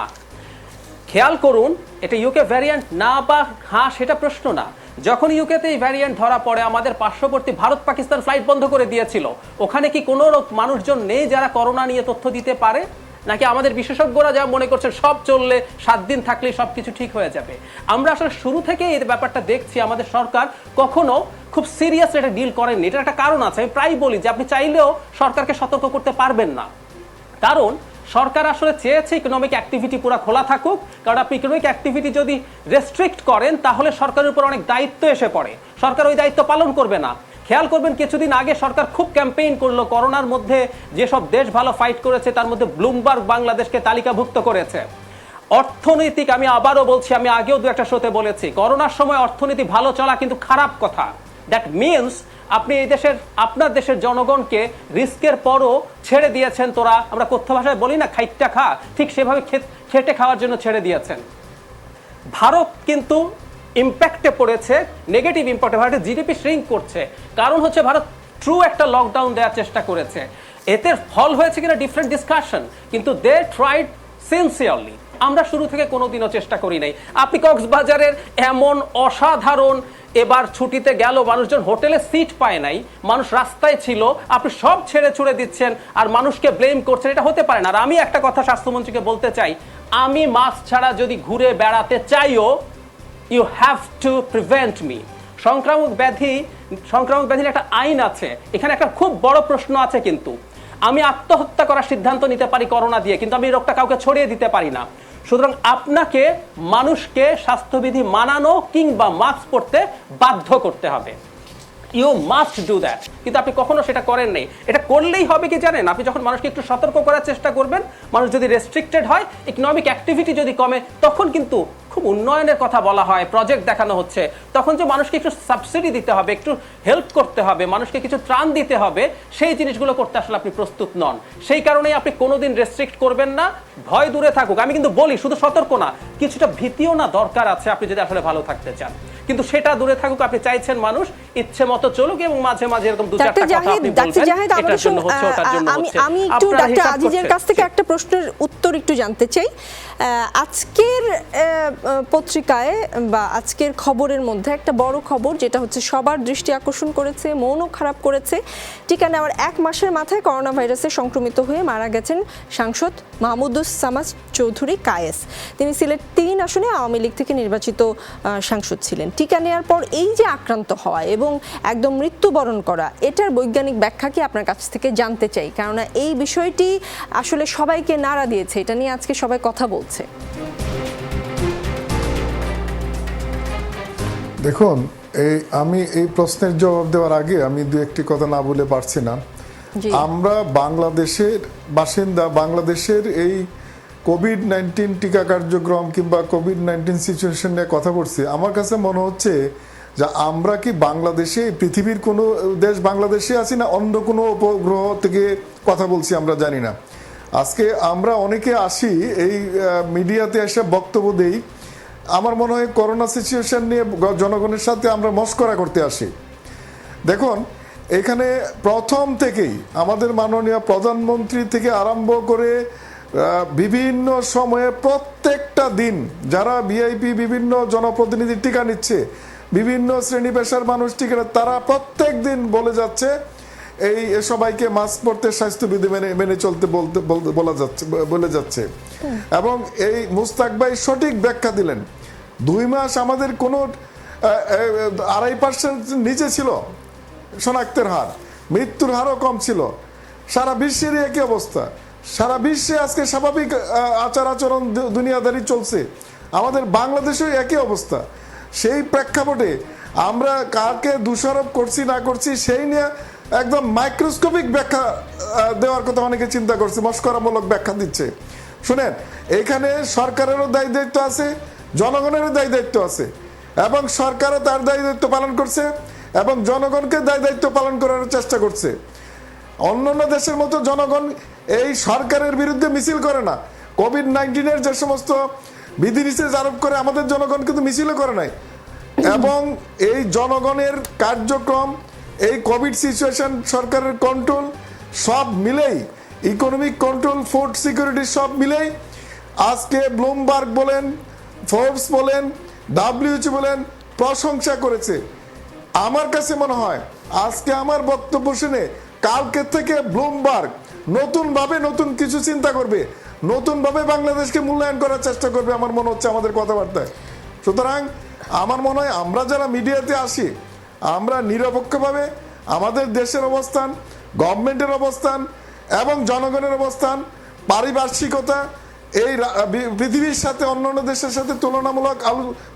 খেয়াল করুন, এটা ইউকে ভ্যারিয়েন্ট না বা হ্যাঁ সেটা প্রশ্ন না। যখন ইউকেতে এই ভ্যারিয়েন্ট ধরা পড়ে, আমাদের পার্শ্ববর্তী ভারত পাকিস্তান ফ্লাইট বন্ধ করে দিয়েছিল। ওখানে কি কোনো মানুষজন নেই যারা করোনা নিয়ে তথ্য দিতে পারে? নাকি আমাদের বিশেষজ্ঞরা যা মনে করছেন সব চললে 7 দিন থাকলে সব কিছু ঠিক হয়ে যাবে? আমরা আসলে শুরু থেকে এই ব্যাপারটা দেখছি, আমাদের সরকার কখনো খুব সিরিয়াস এটা ডিল করেননি। এটার একটা কারণ আছে, আমি প্রায় বলি যে আপনি চাইলেও সরকারকে সতর্ক করতে পারবেন না, কারণ সরকার আসলে চেয়েছে ইকোনমিক অ্যাক্টিভিটি পুরো খোলা থাকুক। কারণ আপনি ইকোনমিক অ্যাক্টিভিটি যদি রেস্ট্রিক্ট করেন তাহলে সরকারের উপর অনেক দায়িত্ব এসে পড়ে, সরকার ওই দায়িত্ব পালন করবে না। খেয়াল করবেন, কিছুদিন আগে সরকার খুব ক্যাম্পেইন করলো, করোনার মধ্যে যেসব দেশ ভালো ফাইট করেছে তার মধ্যে ব্লুমবার্গ বাংলাদেশকে তালিকাভুক্ত করেছে। অর্থনৈতিক, আমি আবারও বলছি, আমি আগেও 2-1 শোতে বলেছি, করোনার সময় অর্থনীতি ভালো চলা কিন্তু খারাপ কথা। দ্যাট মিনস আপনি এই দেশের, আপনার দেশের জনগণকে রিস্কের পরও ছেড়ে দিয়েছেন, তোরা আমরা কথ্য ভাষায় বলি না খাইটটা খা, ঠিক সেভাবে খেটে খাওয়ার জন্য ছেড়ে দিয়েছেন। ভারত কিন্তু ইম্প্যাক্টে পড়েছে, নেগেটিভ ইম্প্যাক্টে। ভারতের জিডিপি শ্রিঙ্ক করছে, কারণ হচ্ছে ভারত ট্রু একটা লকডাউন দেওয়ার চেষ্টা করেছে। এতে ফল হয়েছে কিনা ডিফারেন্ট ডিসকাশন, কিন্তু দে ট্রাইড সিনসিয়ারলি। আমরা শুরু থেকে কোনোদিনও চেষ্টা করি নাই। আপনি কক্সবাজারের এমন অসাধারণ, এবার ছুটিতে গেল মানুষজন হোটেলে সিট পায় নাই, মানুষ রাস্তায় ছিল, আপনি সব ছেড়ে ছুড়ে দিচ্ছেন আর মানুষকে ব্লেম করছেন, এটা হতে পারে না। আর আমি একটা কথা স্বাস্থ্যমন্ত্রীকে বলতে চাই, আমি মাস্ক ছাড়া যদি ঘুরে বেড়াতে চাইও, you have to prevent me. সংক্রামক ব্যাধির একটা আইন আছে, এখানে একটা খুব বড় প্রশ্ন আছে। কিন্তু আমি আত্মহত্যা করার সিদ্ধান্ত নিতে পারি করোনা দিয়ে, কিন্তু আমি রোগটা কাউকে ছড়িয়ে দিতে পারি না। সুতরাং আপনাকে মানুষকে স্বাস্থ্যবিধি মানানো কিংবা মাস্ক পরতে বাধ্য করতে হবে। ইউ মাস্ট ডু দ্যাট, কিন্তু আপনি কখনো সেটা করেন নাই। এটা করলেই হবে কি জানেন, আপনি যখন মানুষকে একটু সতর্ক করার চেষ্টা করবেন, মানুষ যদি রেস্ট্রিক্টেড হয়, ইকোনমিক অ্যাক্টিভিটি যদি কমে, তখন কিন্তু খুব উন্নয়নের কথা বলা হয়, প্রজেক্ট দেখানো হচ্ছে, তখন যে মানুষকে একটু সাবসিডি দিতে হবে, একটু হেল্প করতে হবে, মানুষকে কিছু ত্রাণ দিতে হবে, সেই জিনিসগুলো করতে আসলে আপনি প্রস্তুত নন। সেই কারণেই আপনি কোনোদিন রেস্ট্রিক্ট করবেন না, ভয় দূরে থাকুক। আমি কিন্তু বলি শুধু সতর্ক না, কিছুটা ভীতিও না দরকার আছে আপনি যদি আসলে ভালো থাকতে চান, কিন্তু সেটা দূরে থাকুক। আপনি চাইছেন মানুষ ইচ্ছে মতো চলুক এবং মাঝে মাঝে এরকম দু চারটা কথা আপনি বলবেন, এটার জন্য হচ্ছে, ওটার জন্য হচ্ছে। আমি একটু ডক্টর আজিজের কাছ থেকে একটা প্রশ্নের উত্তর একটু জানতে চাই। আজকের পত্রিকায় বা আজকের খবরের মধ্যে একটা বড় খবর যেটা হচ্ছে সবার দৃষ্টি আকর্ষণ করেছে, মনও খারাপ করেছে, টিকা নেওয়ার 1 মাসের মাথায় করোনা ভাইরাসে সংক্রমিত হয়ে মারা গেছেন সাংসদ মাহমুদুস সামাদ চৌধুরী কায়েস। তিনি সিলেট 3 আসনে আওয়ামী লীগ থেকে নির্বাচিত সাংসদ ছিলেন। টিকা নেওয়ার পর এই যে আক্রান্ত হওয়া এবং একদম মৃত্যুবরণ করা, এটার বৈজ্ঞানিক ব্যাখ্যা কি আপনার কাছ থেকে জানতে চাই, কেননা এই বিষয়টি আসলে সবাইকে নাড়া দিয়েছে, এটা নিয়ে আজকে সবাই কথা বলছে। দেখুন, আমি এই প্রশ্নের জবাব দেওয়ার আগে আমি দু একটি কথা না বলে পারছি না। আমরা বাংলাদেশের বাসিন্দা, বাংলাদেশের এই কোভিড-19 টিকা কার্যক্রম কিংবা কোভিড-19 সিচুয়েশন নিয়ে কথা বলছি। আমার কাছে মনে হচ্ছে যে আমরা কি বাংলাদেশে, পৃথিবীর কোনো দেশ বাংলাদেশে আছি না অন্য কোনো উপগ্রহ থেকে কথা বলছি আমরা জানি না। আজকে আমরা অনেকে আসি এই মিডিয়াতে এসে বক্তব্য দেই, আমার মনে হয় করোনা সিচুয়েশন নিয়ে জনগণের সাথে আমরা মস্করা করতে আসি। দেখুন, এখানে প্রথম থেকেই আমাদের মাননীয় প্রধানমন্ত্রী থেকে আরম্ভ করে বিভিন্ন সময়ে প্রত্যেকটা দিন যারা ভিআইপি বিভিন্ন জনপ্রতিনিধি টিকা নিচ্ছে, বিভিন্ন শ্রেণী পেশার মানুষ টিকা, তারা প্রত্যেক দিন বলে যাচ্ছে এই সবাইকে মাস্ক পরতে, স্বাস্থ্যবিধি মেনে চলতে বলে যাচ্ছে। এবং এই মুস্তাক ভাই সঠিক ব্যাখ্যা দিলেন। 2 মাস আমাদের কোনো 2.5% নিচে ছিল শনাক্তের হার, মৃত্যুর হারও কম ছিল। সারা বিশ্বেরই একই অবস্থা, সারা বিশ্বে আজকে স্বাভাবিক আচার আচরণ দুনিয়াদারি চলছে, আমাদের বাংলাদেশেও একই অবস্থা। সেই প্রেক্ষাপটে আমরা কাকে দোষারোপ করছি না করছি সেই নিয়ে একদম মাইক্রোস্কোপিক ব্যাখ্যা দেওয়ার কথা অনেকে চিন্তা করছে, মস্করামূলক ব্যাখ্যা দিচ্ছে। শুনেন, এখানে সরকারেরও দায়ী দায়িত্ব আছে, জনগণেরও দায়ী দায়িত্ব আছে, এবং সরকারও তার দায়ী দায়িত্ব পালন করছে এবং জনগণকে দায়ী দায়িত্ব পালন করার চেষ্টা করছে। অন্যান্য দেশের মতো জনগণ এই সরকারের বিরুদ্ধে মিছিল করে না। কোভিড-19 যে সমস্ত বিধিনিষেধ আরোপ করে আমাদের জনগণ কিন্তু মিছিলও করে নাই। এবং এই জনগণের কার্যক্রম, এই কোভিড সিচুয়েশন, সরকারের কন্ট্রোল সব মিলেই, ইকোনমিক কন্ট্রোল, ফুড সিকিউরিটি সব মিলেই আজকে ব্লুমবার্গ বলেন, ফোর্বস বলেন, WHO বলেন প্রশংসা করেছে। আমার কাছে মনে হয় আজকে আমার বক্তব্য শুনে কালকে থেকে ব্লুমবার্গ নতুনভাবে নতুন কিছু চিন্তা করবে, নতুনভাবে বাংলাদেশকে মূল্যায়ন করার চেষ্টা করবে আমার মনে হচ্ছে আমাদের কথাবার্তায়। সুতরাং আমার মনে হয় আমরা যারা মিডিয়াতে আসি, আমরা নিরপেক্ষভাবে আমাদের দেশের অবস্থান, গভর্নমেন্টের অবস্থান এবং জনগণের অবস্থান, পারিপার্শ্বিকতা, এই পৃথিবীর সাথে অন্যান্য দেশের সাথে তুলনামূলক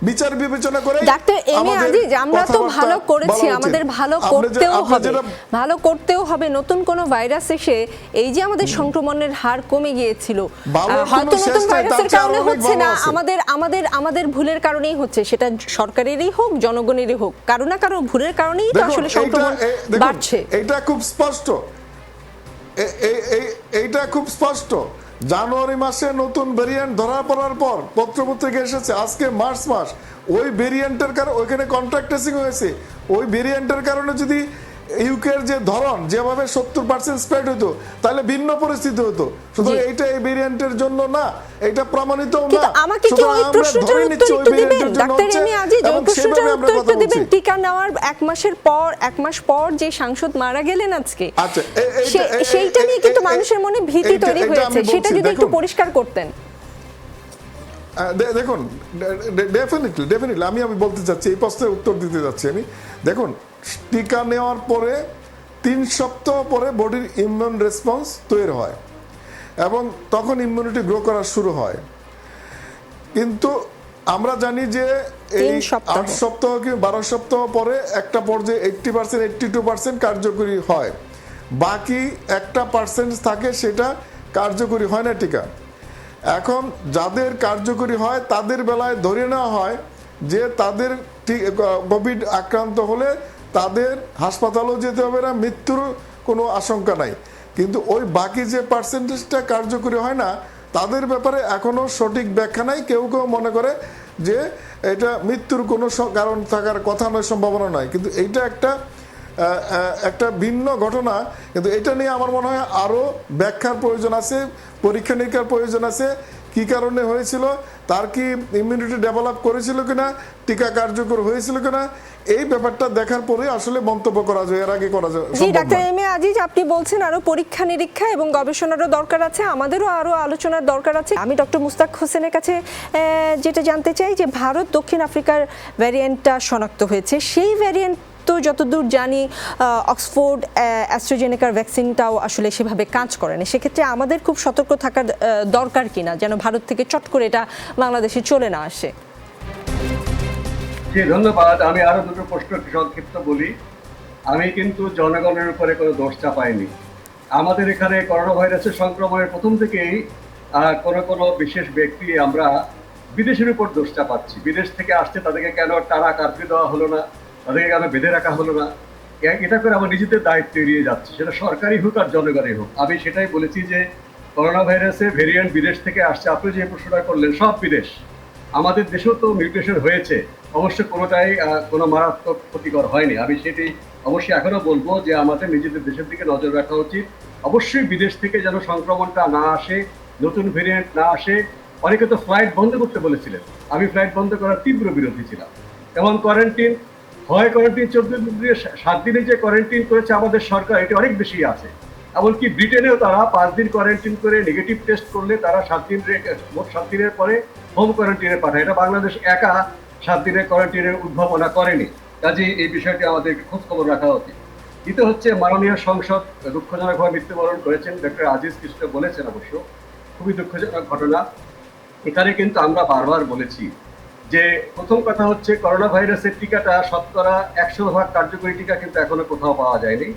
বিচার বিবেচনা করে ডাক্তার এম এ আজিজ, আমরা তো ভালো করেছি, আমাদের ভালো করতেও হবে। নতুন কোনো ভাইরাস এসে এই যে আমাদের সংক্রমণের হার কমে গিয়েছিল, হয়তো নতুন ভাইরাসের কারণে হচ্ছে না, আমাদের ভুলের কারণেই হচ্ছে, সেটা সরকারেরই হোক জনগণেরই হোক, কারো না কারো ভুলের কারণেই তো আসলে সংক্রমণ বাড়ছে। এটা খুব স্পষ্ট, এইটা খুব স্পষ্ট। জানুয়ারি মাসে নতুন ভেরিয়েন্ট ধরা পড়ার পর পত্রপত্রিকা এসেছে, আজকে মার্চ মাস, ওই ভেরিয়েন্টের কারণে ওইখানে কন্ট্রাক্ট ট্রেসিং হয়েছে, ওই ভেরিয়েন্টের কারণে যদি ইউকের যে ধরন যেভাবে 70% স্প্রেড হতো তাহলে ভিন্ন পরিস্থিতি হতো। শুধু এইটা এই ভেরিয়েন্টের জন্য না, এটা প্রমাণিত না। আমাকে কি ওই প্রশ্নটার উত্তর একটু দিবেন ডাক্তার এম এ আজিজ, ওই প্রশ্নটার উত্তর একটু দিবেন? টিকা নেওয়ার 1 মাস পর যে সাংসদ মারা গেলেন আজকে, সেইটা নিয়ে কিন্তু মানুষের মনে ভীতি তৈরি হয়েছে, সেটা যদি একটু পরিষ্কার করতেন। দেখুন, ডেফিনেটলি আমি বলতে চাচ্ছি, এই প্রশ্নের উত্তর দিতে যাচ্ছি আমি। দেখুন, টিকা নেওয়ার পরে 3 সপ্তাহ পরে বডির ইমিউন রেসপন্স তৈরি হয় এবং তখন ইমিউনিটি গ্রো করা শুরু হয়। কিন্তু আমরা জানি যে এই 3 সপ্তাহ। 8 সপ্তাহ কি 12 সপ্তাহ পরে একটা পর্যায়ে 80% 82% কার্যকরী হয়, বাকি একটা পার্সেন্ট থাকে সেটা কার্যকরী হয় না টিকা। এখন যাদের কার্যকরী হয় তাদের বেলায় ধরে নেওয়া হয় যে তাদের কোভিড আক্রান্ত হলে তাদের হাসপাতালেও যেতে হবে না, মৃত্যুর কোনো আশঙ্কা নাই। কিন্তু ওই বাকি যে পার্সেন্টেজটা কার্যকরী হয় না তাদের ব্যাপারে এখনো সঠিক ব্যাখ্যা নাই। কেউ কেউ মনে করে যে এটা মৃত্যুর কোনো কারণ থাকার কথা নয়, সম্ভাবনা নয়, কিন্তু এইটা একটা ভিন্ন ঘটনা। কিন্তু এটা নিয়ে আমার মনে হয় আরও ব্যাখ্যার প্রয়োজন আছে, পরীক্ষা নিরীক্ষার প্রয়োজন আছে। কি কারণে হয়েছিল, তার কি ইমিউনিটি ডেভেলপ করেছিল কিনা, টিকা কার্যকর হয়েছিল কিনা, এই ব্যাপারটা দেখার পরে আসলে মন্তব্য করা যায়, এর আগে করা যায়। জি ডাক্তার এম এ আজিজ, আপনি বলছেন আরো পরীক্ষা নিরীক্ষা এবং গবেষণারও দরকার আছে, আমাদেরও আরো আলোচনার দরকার আছে। আমি ডক্টর মুস্তাক হোসেনের কাছে যেটা জানতে চাই যে ভারত দক্ষিণ আফ্রিকার ভ্যারিয়েন্টটা শনাক্ত হয়েছে, সেই ভ্যারিয়েন্ট তো যতদূর জানি অক্সফোর্ড অ্যাস্ট্রাজেনেকার ভ্যাকসিনটাও আসলে সেভাবে কাজ করে না। সেক্ষেত্রে আমাদের খুব সতর্ক থাকার দরকার কিনা, যেন ভারত থেকে চট করে এটা বাংলাদেশে চলে না আসে। জি ধন্যবাদ। আমি আরো দুটো প্রশ্ন সংক্ষিপ্ত বলি। আমি কিন্তু জনগণের উপরে কোনো দোষ চাপাইনি। আমাদের এখানে করোনা ভাইরাসের সংক্রমণের প্রথম থেকেই কোনো বিশেষ ব্যক্তি আমরা বিদেশের উপর দোষ চাপাচ্ছি। বিদেশ থেকে আসছে তাদেরকে কেন টানা কার্ফিউ দেওয়া হলো না, তাদেরকে কেন বেঁধে রাখা হলো না, এটা করে আমার নিজেদের দায়িত্ব এড়িয়ে যাচ্ছে, সেটা সরকারি হোক আর জনগণই হোক। আমি সেটাই বলেছি যে করোনা ভাইরাসের ভেরিয়েন্ট বিদেশ থেকে আসছে। আপনি যে প্রশ্নটা করলেন, সব বিদেশ, আমাদের দেশেও তো মিউটেশন হয়েছে, অবশ্য কোনোটাই কোনো মারাত্মক ক্ষতিকর হয়নি। আমি সেটি অবশ্যই এখনো বলবো যে আমাদের নিজেদের দেশের দিকে নজর রাখা উচিত। অবশ্যই বিদেশ থেকে যেন সংক্রমণটা না আসে, নতুন ভেরিয়েন্ট না আসে। অনেকে তো ফ্লাইট বন্ধ করতে বলেছিলেন, আমি ফ্লাইট বন্ধ করার তীব্র বিরোধী ছিলাম। এবং কোয়ারেন্টিন 7 দিনে যে কোয়ারেন্টিন করেছে আমাদের সরকার, এটি অনেক বেশি আছে। এমনকি ব্রিটেনেও তারা 5 দিন কোয়ারেন্টিন করে নেগেটিভ টেস্ট করলে তারা 7 দিনের পরে হোম কোয়ারেন্টিনে পাঠায়। এটা বাংলাদেশ একা 7 দিনের কোয়ারেন্টিনের উদ্ভাবনা করেনি। কাজে এই বিষয়টি আমাদের খোঁজ খবর রাখা উচিত। দ্বিতীয় হচ্ছে, মাননীয় সংসদ দুঃখজনকভাবে মৃত্যুবরণ করেছেন, ডক্টর আজিজ কিছুটা বলেছেন, অবশ্য খুবই দুঃখজনক ঘটনা। এখানে কিন্তু আমরা বারবার বলেছি যে প্রথম কথা হচ্ছে করোনা ভাইরাসের টিকাটা শতকরা 100% কার্যকরী টিকা কিন্তু এখনো কোথাও পাওয়া যায়নি।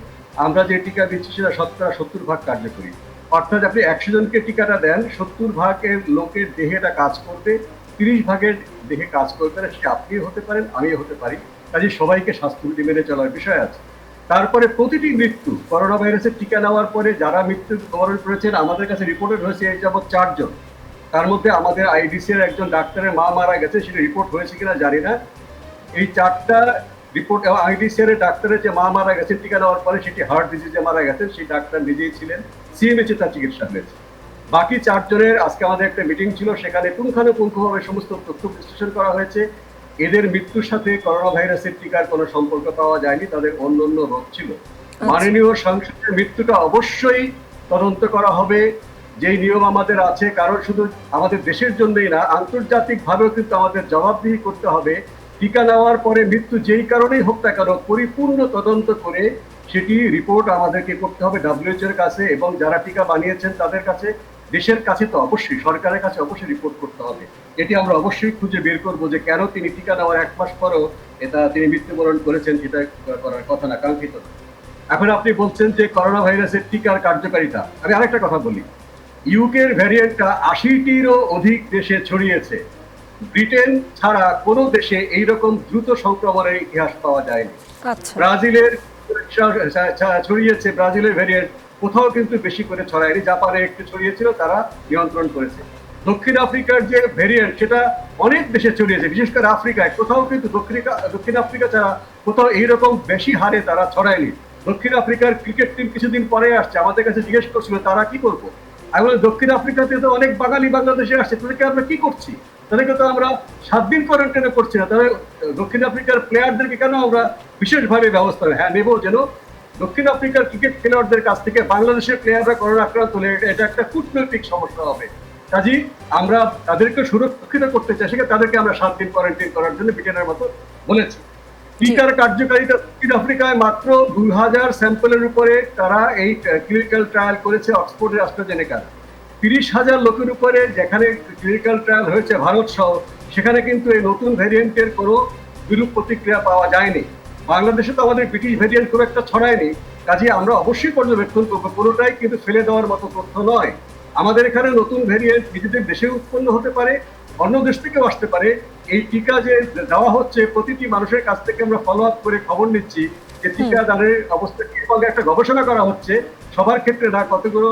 আমরা যে টিকা দিচ্ছি সেটা শতকরা 70% কার্যকরী। অর্থাৎ আপনি 100 জনকে টিকাটা দেন, 70 ভাগের লোকের দেহে এটা কাজ করবে, 30 ভাগের দেহে কাজ করবে না। সে আপনিও হতে পারেন, আমিও হতে পারি। কাজে সবাইকে স্বাস্থ্যবিধি মেনে চলার বিষয় আছে। তারপরে প্রতিটি মৃত্যু করোনা ভাইরাসের টিকা নেওয়ার পরে যারা মৃত্যুবরণ করেছেন, আমাদের কাছে রিপোর্টেড হয়েছে এই যাবৎ 4 জন। তার মধ্যে আমাদের আইডিসির একজন ডাক্তারের মা মারা গেছে, সেটা রিপোর্ট হয়েছে কিনা জানি না। এই 4টা রিপোর্ট, এবং আইডিসির ডাক্তারের যে মা মারা গেছেন টিকা নেওয়ার পরে, সেটি হার্ট ডিজিজে মারা গেছেন, সেই ডাক্তার নিজেই ছিলেন, সিএমএইচে তার চিকিৎসা হয়েছে। বাকি 4 জনের আজকে আমাদের একটা মিটিং ছিল, সেখানে পুঙ্খানুপুঙ্খভাবে সমস্ত তথ্য বিশ্লেষণ করা হয়েছে। এদের মৃত্যুর সাথে করোনা ভাইরাসের টিকার কোনো সম্পর্ক পাওয়া যায়নি, তাদের অন্য রোগ ছিল। মাননীয় সংসদের মৃত্যুটা অবশ্যই তদন্ত করা হবে, যেই নিয়ম আমাদের আছে। কারণ শুধু আমাদের দেশের জন্যই না, আন্তর্জাতিকভাবেও কিন্তু আমাদের জবাবদিহি করতে হবে। টিকা নেওয়ার পরে মৃত্যু যেই কারণেই হোক না কেন, পরিপূর্ণ তদন্ত করে সেটি রিপোর্ট আমাদেরকে করতে হবে WHO এর কাছে, এবং যারা টিকা বানিয়েছেন তাদের কাছে, দেশের কাছে তো অবশ্যই, সরকারের কাছে অবশ্যই রিপোর্ট করতে হবে। এটি আমরা অবশ্যই খুঁজে বের করবো যে কেন তিনি টিকা নেওয়ার 1 মাস পরেও তিনি মৃত্যুবরণ করেছেন। সেটা করার কথা না, কাঙ্ক্ষিত। এখন আপনি বলছেন যে করোনা ভাইরাসের টিকার কার্যকারিতা। আমি আরেকটা কথা বলি, ইউকের ভ্যারিয়েন্টটা 80টিরও অধিক দেশে ছড়িয়েছে। ব্রিটেন ছাড়া কোনো দেশে এইরকম দ্রুত সংক্রমণের ইতিহাস পাওয়া যায়নি। ব্রাজিলের ছড়িয়েছে, ব্রাজিলের ভ্যারিয়েন্ট কোথাও কিন্তু বেশি করে ছড়ায়নি। জাপানে একটু ছড়িয়েছিল, তারা নিয়ন্ত্রণ করেছে। দক্ষিণ আফ্রিকার যে ভ্যারিয়েন্ট, সেটা অনেক দেশে ছড়িয়েছে, বিশেষ করে আফ্রিকায়। কোথাও কিন্তু দক্ষিণ আফ্রিকা ছাড়া কোথাও এইরকম বেশি হারে তারা ছড়ায়নি। দক্ষিণ আফ্রিকার ক্রিকেট টিম কিছুদিন পরে আসছে, আমাদের কাছে জিজ্ঞেস করছিল তারা কি করবো। আমি বলি, দক্ষিণ আফ্রিকাতে তো অনেক বাঙালি বাংলাদেশে আসছে, তাদেরকে আমরা কি করছি? তাদেরকে তো আমরা 7 দিন কোয়ারেন্টাইনে করছি না। তাহলে দক্ষিণ আফ্রিকার প্লেয়ারদেরকে কেন আমরা বিশেষভাবে ব্যবস্থা নেব, যেন দক্ষিণ আফ্রিকার ক্রিকেট খেলোয়াড়দের কাছ থেকে বাংলাদেশের প্লেয়াররা করোনা আক্রান্ত হলে এটা একটা কূটনৈতিক সমস্যা হবে। কাজেই আমরা তাদেরকে সুরক্ষিত করতে চাই, সেখানে তাদেরকে আমরা 7 দিন কোয়ারেন্টাইন করার জন্য ব্রিটেনের মতো বলেছি। টিকার কার্যকারিতা দক্ষিণ আফ্রিকায় মাত্র 2000 স্যাম্পলের উপরে তারা এই ক্লিনিক্যাল ট্রায়াল করেছে, অক্সফোর্ডের অ্যাস্ট্রাজেনেকা। 30,000 লোকের উপরে যেখানে ক্লিনিক্যাল ট্রায়াল হয়েছে ভারত সহ, সেখানে কিন্তু এই নতুন ভ্যারিয়েন্টের কোনো বিরূপ প্রতিক্রিয়া পাওয়া যায়নি। বাংলাদেশে তো আমাদের ব্রিটিশ ভ্যারিয়েন্ট খুব একটা ছড়ায়নি, কাজে আমরা অবশ্যই পর্যবেক্ষণ করবো, কোনোটাই কিন্তু ফেলে দেওয়ার মতো তথ্য নয়। আমাদের এখানে নতুন ভ্যারিয়েন্ট নিজেদের দেশে উৎপন্ন হতে পারে, অন্য দেশ থেকেও আসতে পারে। এই টিকা যে দেওয়া হচ্ছে, প্রতিটি মানুষের কাছ থেকে আমরা ফলো আপ করে খবর নিচ্ছি যে টিকা দানের অবস্থা কি, একটা গবেষণা করা হচ্ছে সবার ক্ষেত্রে না, কতগুলো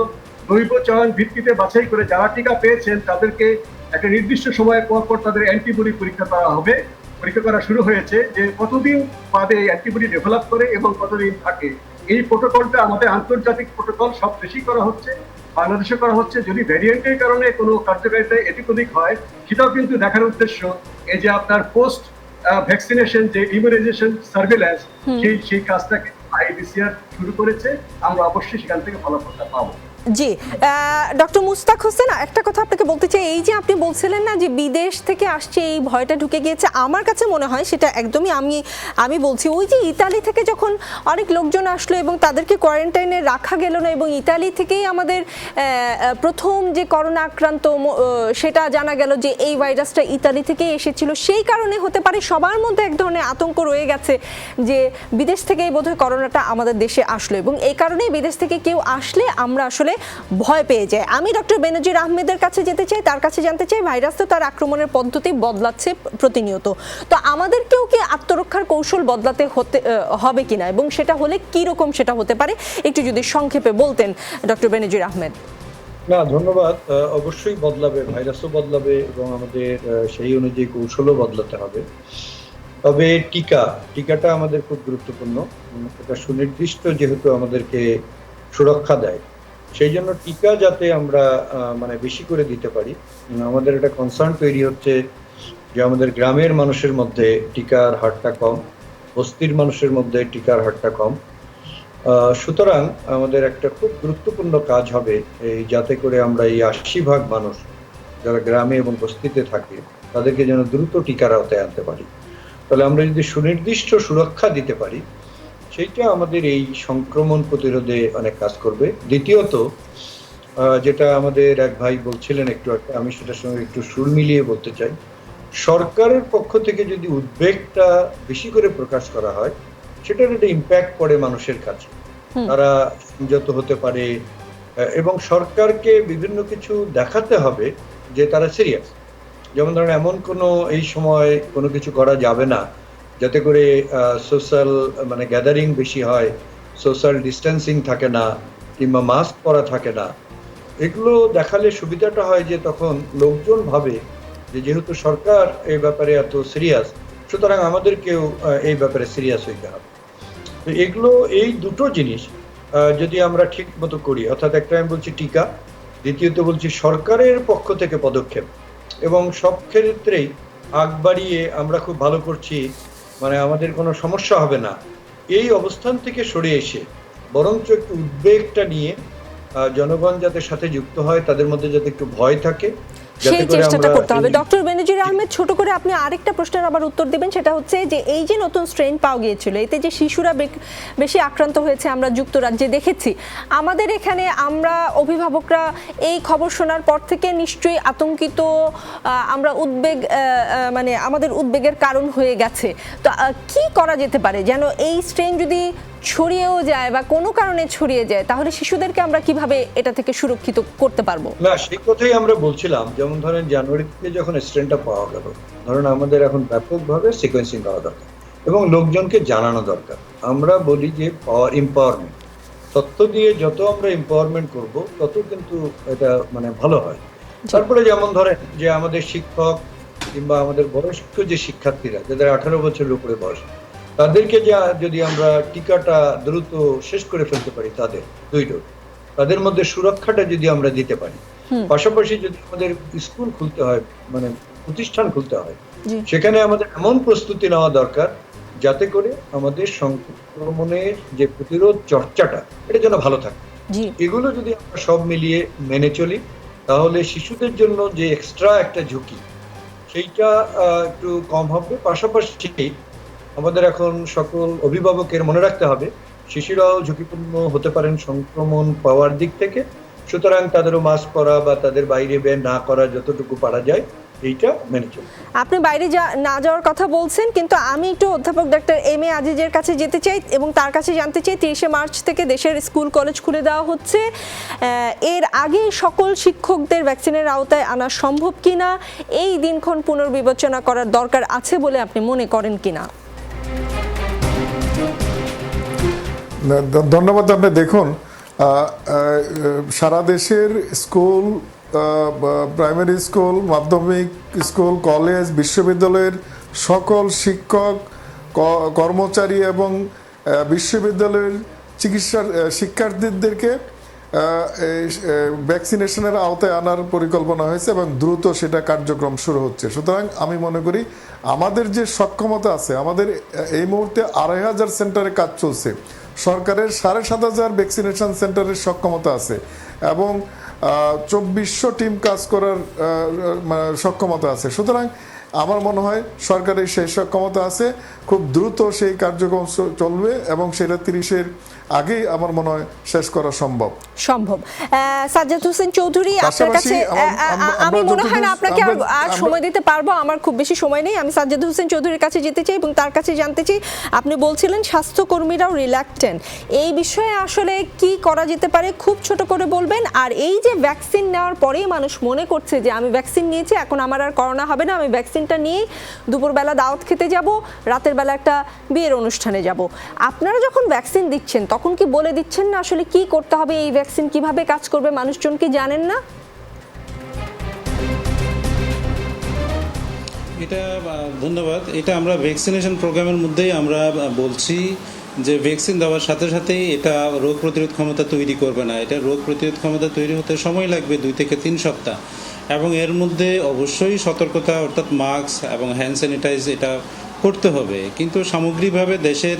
দৈব চয়ন ভিত্তিতে বাছাই করে যারা টিকা পেয়েছেন তাদেরকে একটা নির্দিষ্ট সময় পর পর তাদের অ্যান্টিবডি পরীক্ষা করা হবে। পরীক্ষা করা শুরু হয়েছে যে কতদিন বাদে অ্যান্টিবডি ডেভেলপ করে এবং কতদিন থাকে। এই প্রোটোকলটা আমাদের আন্তর্জাতিক প্রোটোকল, সব দেশেই করা হচ্ছে, বাংলাদেশে করা হচ্ছে। যদি ভ্যারিয়েন্টের কারণে কোনো কার্যকারিতা এদিক ওদিক হয়, সেটাও কিন্তু দেখার উদ্দেশ্য এই যে আপনার পোস্ট ভ্যাকসিনেশন যে ইমিউনাইজেশন সার্ভেলেন্স, সেই কাজটাকে আইবিসিআর শুরু করেছে। আমরা অবশ্যই সেখান থেকে ফলাফলটা পাবো। জি, ডক্টর মুস্তাক হোসেন, একটা কথা আপনাকে বলতে চাই, এই যে আপনি বলছিলেন না যে বিদেশ থেকে আসছে, এই ভয়টা ঢুকে গিয়েছে, আমার কাছে মনে হয় সেটা একদমই আমি বলছি ওই যে ইতালি থেকে যখন অনেক লোকজন আসলো এবং তাদেরকে কোয়ারেন্টাইনে রাখা গেল না, এবং ইতালি থেকেই আমাদের প্রথম যে করোনা আক্রান্ত সেটা জানা গেল যে এই ভাইরাসটা ইতালি থেকেই এসেছিল, সেই কারণে হতে পারে সবার মধ্যে এক ধরনের আতঙ্ক রয়ে গেছে যে বিদেশ থেকেই বোধহয় করোনাটা আমাদের দেশে আসলো, এবং এই কারণেই বিদেশ থেকে কেউ আসলে আমরা আসলে ভয় পেয়ে যায়। আমি ডক্টর বেনজির আহমেদের কাছে যেতে চাই, তার কাছে জানতে চাই, ভাইরাস তো তার আক্রমণের পদ্ধতি বদলাচ্ছে প্রতিনিয়ত, তো আমাদেরকেও কি আত্মরক্ষার কৌশল বদলাতে হবে কিনা, এবং সেটা হলে কি রকম সেটা হতে পারে, একটু যদি সংক্ষেপে বলতেন ডক্টর বেনজির আহমেদ। না, ধন্যবাদ। অবশ্যই বদলাবে, ভাইরাসও বদলাবে এবং আমাদের সেই অনুযায়ী কৌশলও বদলাতে হবে। তবে টিকাটা আমাদের খুব গুরুত্বপূর্ণ, এটা সুনির্দিষ্ট যেহেতু আমাদেরকে সুরক্ষা দেয়, সেই জন্য টিকা যাতে আমরা বেশি করে দিতে পারি। আমাদের একটা কনসার্ন তৈরি হচ্ছে যে আমাদের গ্রামের মানুষের মধ্যে টিকার হারটা কম, বস্তির মানুষের মধ্যে টিকার হারটা কম। সুতরাং আমাদের একটা খুব গুরুত্বপূর্ণ কাজ হবে এই যাতে করে আমরা এই ৮০% মানুষ যারা গ্রামে এবং বস্তিতে থাকে তাদেরকে যেন দ্রুত টিকার আওতায় আনতে পারি। তাহলে আমরা যদি সুনির্দিষ্ট সুরক্ষা দিতে পারি, সেইটা আমাদের এই সংক্রমণ প্রতিরোধে অনেক কাজ করবে। দ্বিতীয়ত, যেটা আমাদের এক ভাই বলছিলেন একটু আগে, আমি সেটার সঙ্গে একটু সুর মিলিয়ে বলতে চাই, সরকারের পক্ষ থেকে যদি উদ্বেগটা বেশি করে প্রকাশ করা হয়, সেটার একটা ইম্প্যাক্ট পড়ে মানুষের কাছে, তারা সংযত হতে পারে, এবং সরকারকে বিভিন্ন কিছু দেখাতে হবে যে তারা সিরিয়াস। যেমন ধরেন এমন কোনো এই সময় কোনো কিছু করা যাবে না যাতে করে সোশ্যাল গ্যাদারিং বেশি হয়, সোশ্যাল ডিস্টেন্সিং থাকে না, কিংবা মাস্ক পরা থাকে না। এগুলো দেখালে সুবিধাটা হয় যে তখন লোকজন ভাবে যে যেহেতু সরকার এই ব্যাপারে এত সিরিয়াস, সুতরাং আমাদেরকেও এই ব্যাপারে সিরিয়াস হইতে হবে। তো এগুলো, এই দুটো জিনিস যদি আমরা ঠিক মতো করি, অর্থাৎ একটা আমি বলছি টিকা, দ্বিতীয়ত বলছি সরকারের পক্ষ থেকে পদক্ষেপ, এবং সব ক্ষেত্রেই আগ বাড়িয়ে আমরা খুব ভালো করছি, আমাদের কোনো সমস্যা হবে না, এই অবস্থান থেকে সরে এসে বরঞ্চ একটু উদ্বেগটা নিয়ে জনগণ যাতে সাথে যুক্ত হয়, তাদের মধ্যে যাতে একটু ভয় থাকে, সেই চেষ্টাটা করতে হবে। ডক্টর বেনজির আহমেদ, ছোট করে আপনি আরেকটা প্রশ্নের আবার উত্তর দিবেন, সেটা হচ্ছে যে এই যে নতুন স্ট্রেন পাওয়া গিয়েছিল, এতে যে শিশুরা বেশি আক্রান্ত হয়েছে আমরা যুক্তরাজ্যে দেখেছি, আমাদের এখানে আমরা অভিভাবকরা এই খবর শোনার পর থেকে নিশ্চয়ই আতঙ্কিত, আমরা আমাদের উদ্বেগের কারণ হয়ে গেছে। তো কি করা যেতে পারে যেন এই স্ট্রেন যদি ছড়িয়েও যায় বা কোনো কারণে ছড়িয়ে যায়, তাহলে শিশুদেরকে আমরা কিভাবে এটা থেকে সুরক্ষিত করতে পারবো? না, সেই কথাই আমরা বলছিলাম। যেমন ধরেন জানুয়ারি থেকে যখন স্ট্রেনটা পাওয়া গেল, ধরেন আমাদের এখন ব্যাপকভাবে সিকোয়েন্সিং করা দরকার এবং লোকজনকে জানানো দরকার। আমরা বলি যে এম্পাওয়ারমেন্ট, তথ্য দিয়ে যত আমরা এম্পাওয়ারমেন্ট করব তত কিন্তু এটা ভালো হয়। তারপরে যেমন ধরেন যে আমাদের শিক্ষক কিংবা আমাদের বয়স্ক যে শিক্ষার্থীরা যাদের 18 বছরের উপরে বয়স, তাদেরকে যদি আমরা টিকাটা দ্রুত শেষ করে ফেলতে পারি, তাদের 2 ডোজ, তাদের মধ্যে সুরক্ষাটা যদি আমরা দিতে পারি, পাশাপাশি যদি আমাদের স্কুল খুলতে হয়, প্রতিষ্ঠান খুলতে হয়, সেখানে আমাদের এমন প্রস্তুতি নেওয়া দরকার যাতে করে আমাদের সংক্রমণের যে প্রতিরোধ চর্চাটা এটা যেন ভালো থাকে। এগুলো যদি আমরা সব মিলিয়ে মেনে চলি, তাহলে শিশুদের জন্য যে এক্সট্রা একটা ঝুঁকি সেইটা একটু কম হবে। পাশাপাশি আমাদের এখন সকল অভিভাবকের মনে রাখতে হবে শিশুরাও ঝুঁকিপূর্ণ হতে পারেন সংক্রমণ পাওয়ার দিক থেকে, সুতরাং তাদেরও মাস্ক পরা বা তাদের বাইরে বের না করা যতটুকু পারা যায় এইটা মেনে চলবে। আপনি বাইরে না যাওয়ার কথা বলছেন, কিন্তু আমি একটু অধ্যাপক ডক্টর এম এ আজিজের কাছে যেতে চাই এবং তার কাছে জানতে চাই 30শে মার্চ থেকে দেশের স্কুল কলেজ খুলে দেওয়া হচ্ছে, এর আগে সকল শিক্ষকদের ভ্যাকসিনের আওতায় আনা সম্ভব কিনা, এই দিনক্ষণ পুনর্বিবেচনা করার দরকার আছে বলে আপনি মনে করেন কিনা? ধন্যবাদ। আপনি দেখুন, সারা দেশের স্কুল, প্রাইমারি স্কুল, মাধ্যমিক স্কুল, কলেজ, বিশ্ববিদ্যালয়ের সকল শিক্ষক, কর্মচারী এবং বিশ্ববিদ্যালয়ের শিক্ষার্থীদেরকে ভ্যাকসিনেশনের আওতায় আনার পরিকল্পনা হয়েছে এবং দ্রুত সেটা কার্যক্রম শুরু হচ্ছে। সুতরাং আমি মনে করি আমাদের যে সক্ষমতা আছে, আমাদের এই মুহূর্তে 2500 সেন্টারে কাজ চলছে, সরকারের 7500 ভ্যাকসিনেশন সেন্টারের সক্ষমতা আছে এবং 2400 টিম কাজ করার সক্ষমতা আছে। সুতরাং আমার মনে হয় সরকারের সেই সক্ষমতা আছে, খুব দ্রুত সেই কার্যক্রম চলবে এবং সেটা 30-এর আগেই আমার মনে হয় শেষ করা সম্ভব। সাজ্জাদ হোসেন চৌধুরী, আপনার কাছে আমি মনে হয় না আপনাকে আর সময় দিতে পারবো, আমার খুব বেশি সময় নেই। আমি সাজ্জাদ হোসেন চৌধুরীর কাছে যেতে চাই এবং তার কাছে জানতে চাই, আপনি বলছিলেন স্বাস্থ্যকর্মীরাও রিল্যাক্টেন্ট, এই বিষয়ে আসলে কি করা যেতে পারে খুব ছোট করে বলবেন। আর এই যে ভ্যাকসিন নেওয়ার পরেই মানুষ মনে করছে যে আমি ভ্যাকসিন নিয়েছি, এখন আমার আর করোনা হবে না, আমি ভ্যাকসিনটা নিয়ে দুপুরবেলা দাওয়াত খেতে যাব, রাতের বেলা একটা বিয়ের অনুষ্ঠানে যাব, আপনারা যখন ভ্যাকসিন দিচ্ছেন তখন কি বলে দিচ্ছেন না আসলে কি করতে হবে, এই ভ্যাকসিন কিভাবে কাজ করবে, মানুষজন কি জানেন না? এটা ধন্যবাদ। এটা আমরা ভ্যাকসিনেশন প্রোগ্রামের মধ্যেই আমরা বলছি যে ভ্যাকসিন দেওয়ার সাথে সাথেই এটা রোগ প্রতিরোধ ক্ষমতা তৈরি করবে না, এটা রোগ প্রতিরোধ ক্ষমতা তৈরি হতে সময় লাগবে 2 থেকে 3 সপ্তাহ, এবং এর মধ্যে অবশ্যই সতর্কতা অর্থাৎ মাস্ক এবং হ্যান্ড স্যানিটাইজ এটা করতে হবে। কিন্তু সামগ্রিকভাবে দেশের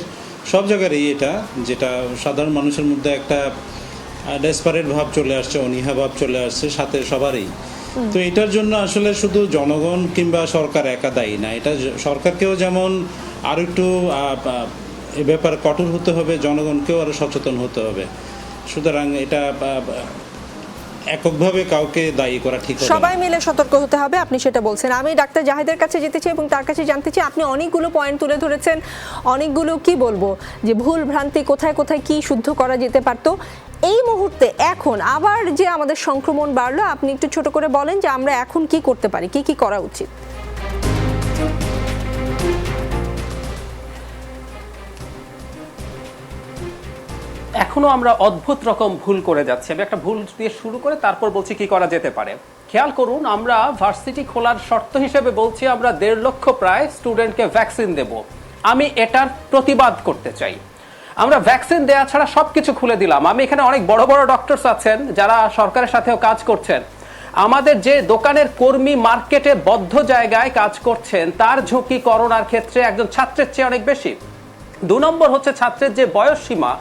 সব জায়গারই এটা, যেটা সাধারণ মানুষের মধ্যে একটা ডেসপারেট ভাব চলে আসছে, অনীহা ভাব চলে আসছে সাথে সবারই। তো এটার জন্য আসলে শুধু জনগণ কিংবা সরকার একা দায়ী না, এটা সরকারকেও যেমন আরো একটু এ ব্যাপারে কঠোর হতে হবে, জনগণকেও আরো সচেতন হতে হবে। সুতরাং এটা এককভাবে কাউকে দায়ী করা ঠিক হবে না, সবাই মিলে সতর্ক হতে হবে, আপনি সেটা বলছেন। আমি ডাক্তার জাহিদের কাছে যেতে চাই এবং তার কাছে জানতে চাই, আপনি অনেকগুলো পয়েন্ট তুলে ধরেছেন, অনেকগুলো কি বলবো যে ভুল ভ্রান্তি কোথায় কোথায় কি শুদ্ধ করা যেতে পারতো। এই মুহূর্তে এখন আবার যে আমাদের সংক্রমণ বাড়লো, আপনি একটু ছোট করে বলেন যে আমরা এখন কি করতে পারি, কি কি করা উচিত? এখনো আমরা অদ্ভুত রকম ভুল করে যাচ্ছি। আমি একটা ভুল দিয়ে শুরু করে তারপর বলছি কি করা যেতে পারে। খেয়াল করুন, আমরা ভার্সিটি খোলার শর্ত হিসেবে বলছি আমরা 1.5 লক্ষ প্রায় স্টুডেন্টকে ভ্যাকসিন দেব। আমি এটার প্রতিবাদ করতে চাই। আমরা ভ্যাকসিন দেওয়া ছাড়া সবকিছু খুলে দিলাম। আমি এখানে অনেক বড় বড় ডক্টরস আছেন যারা সরকারের সাথেও কাজ করছেন, আমাদের যে দোকানের কর্মী মার্কেটে বদ্ধ জায়গায় কাজ করছেন, তার ঝুঁকি করোনার ক্ষেত্রে একজন ছাত্রের চেয়ে অনেক বেশি। 2 নম্বর হচ্ছে ছাত্রের যে বয়স সীমা,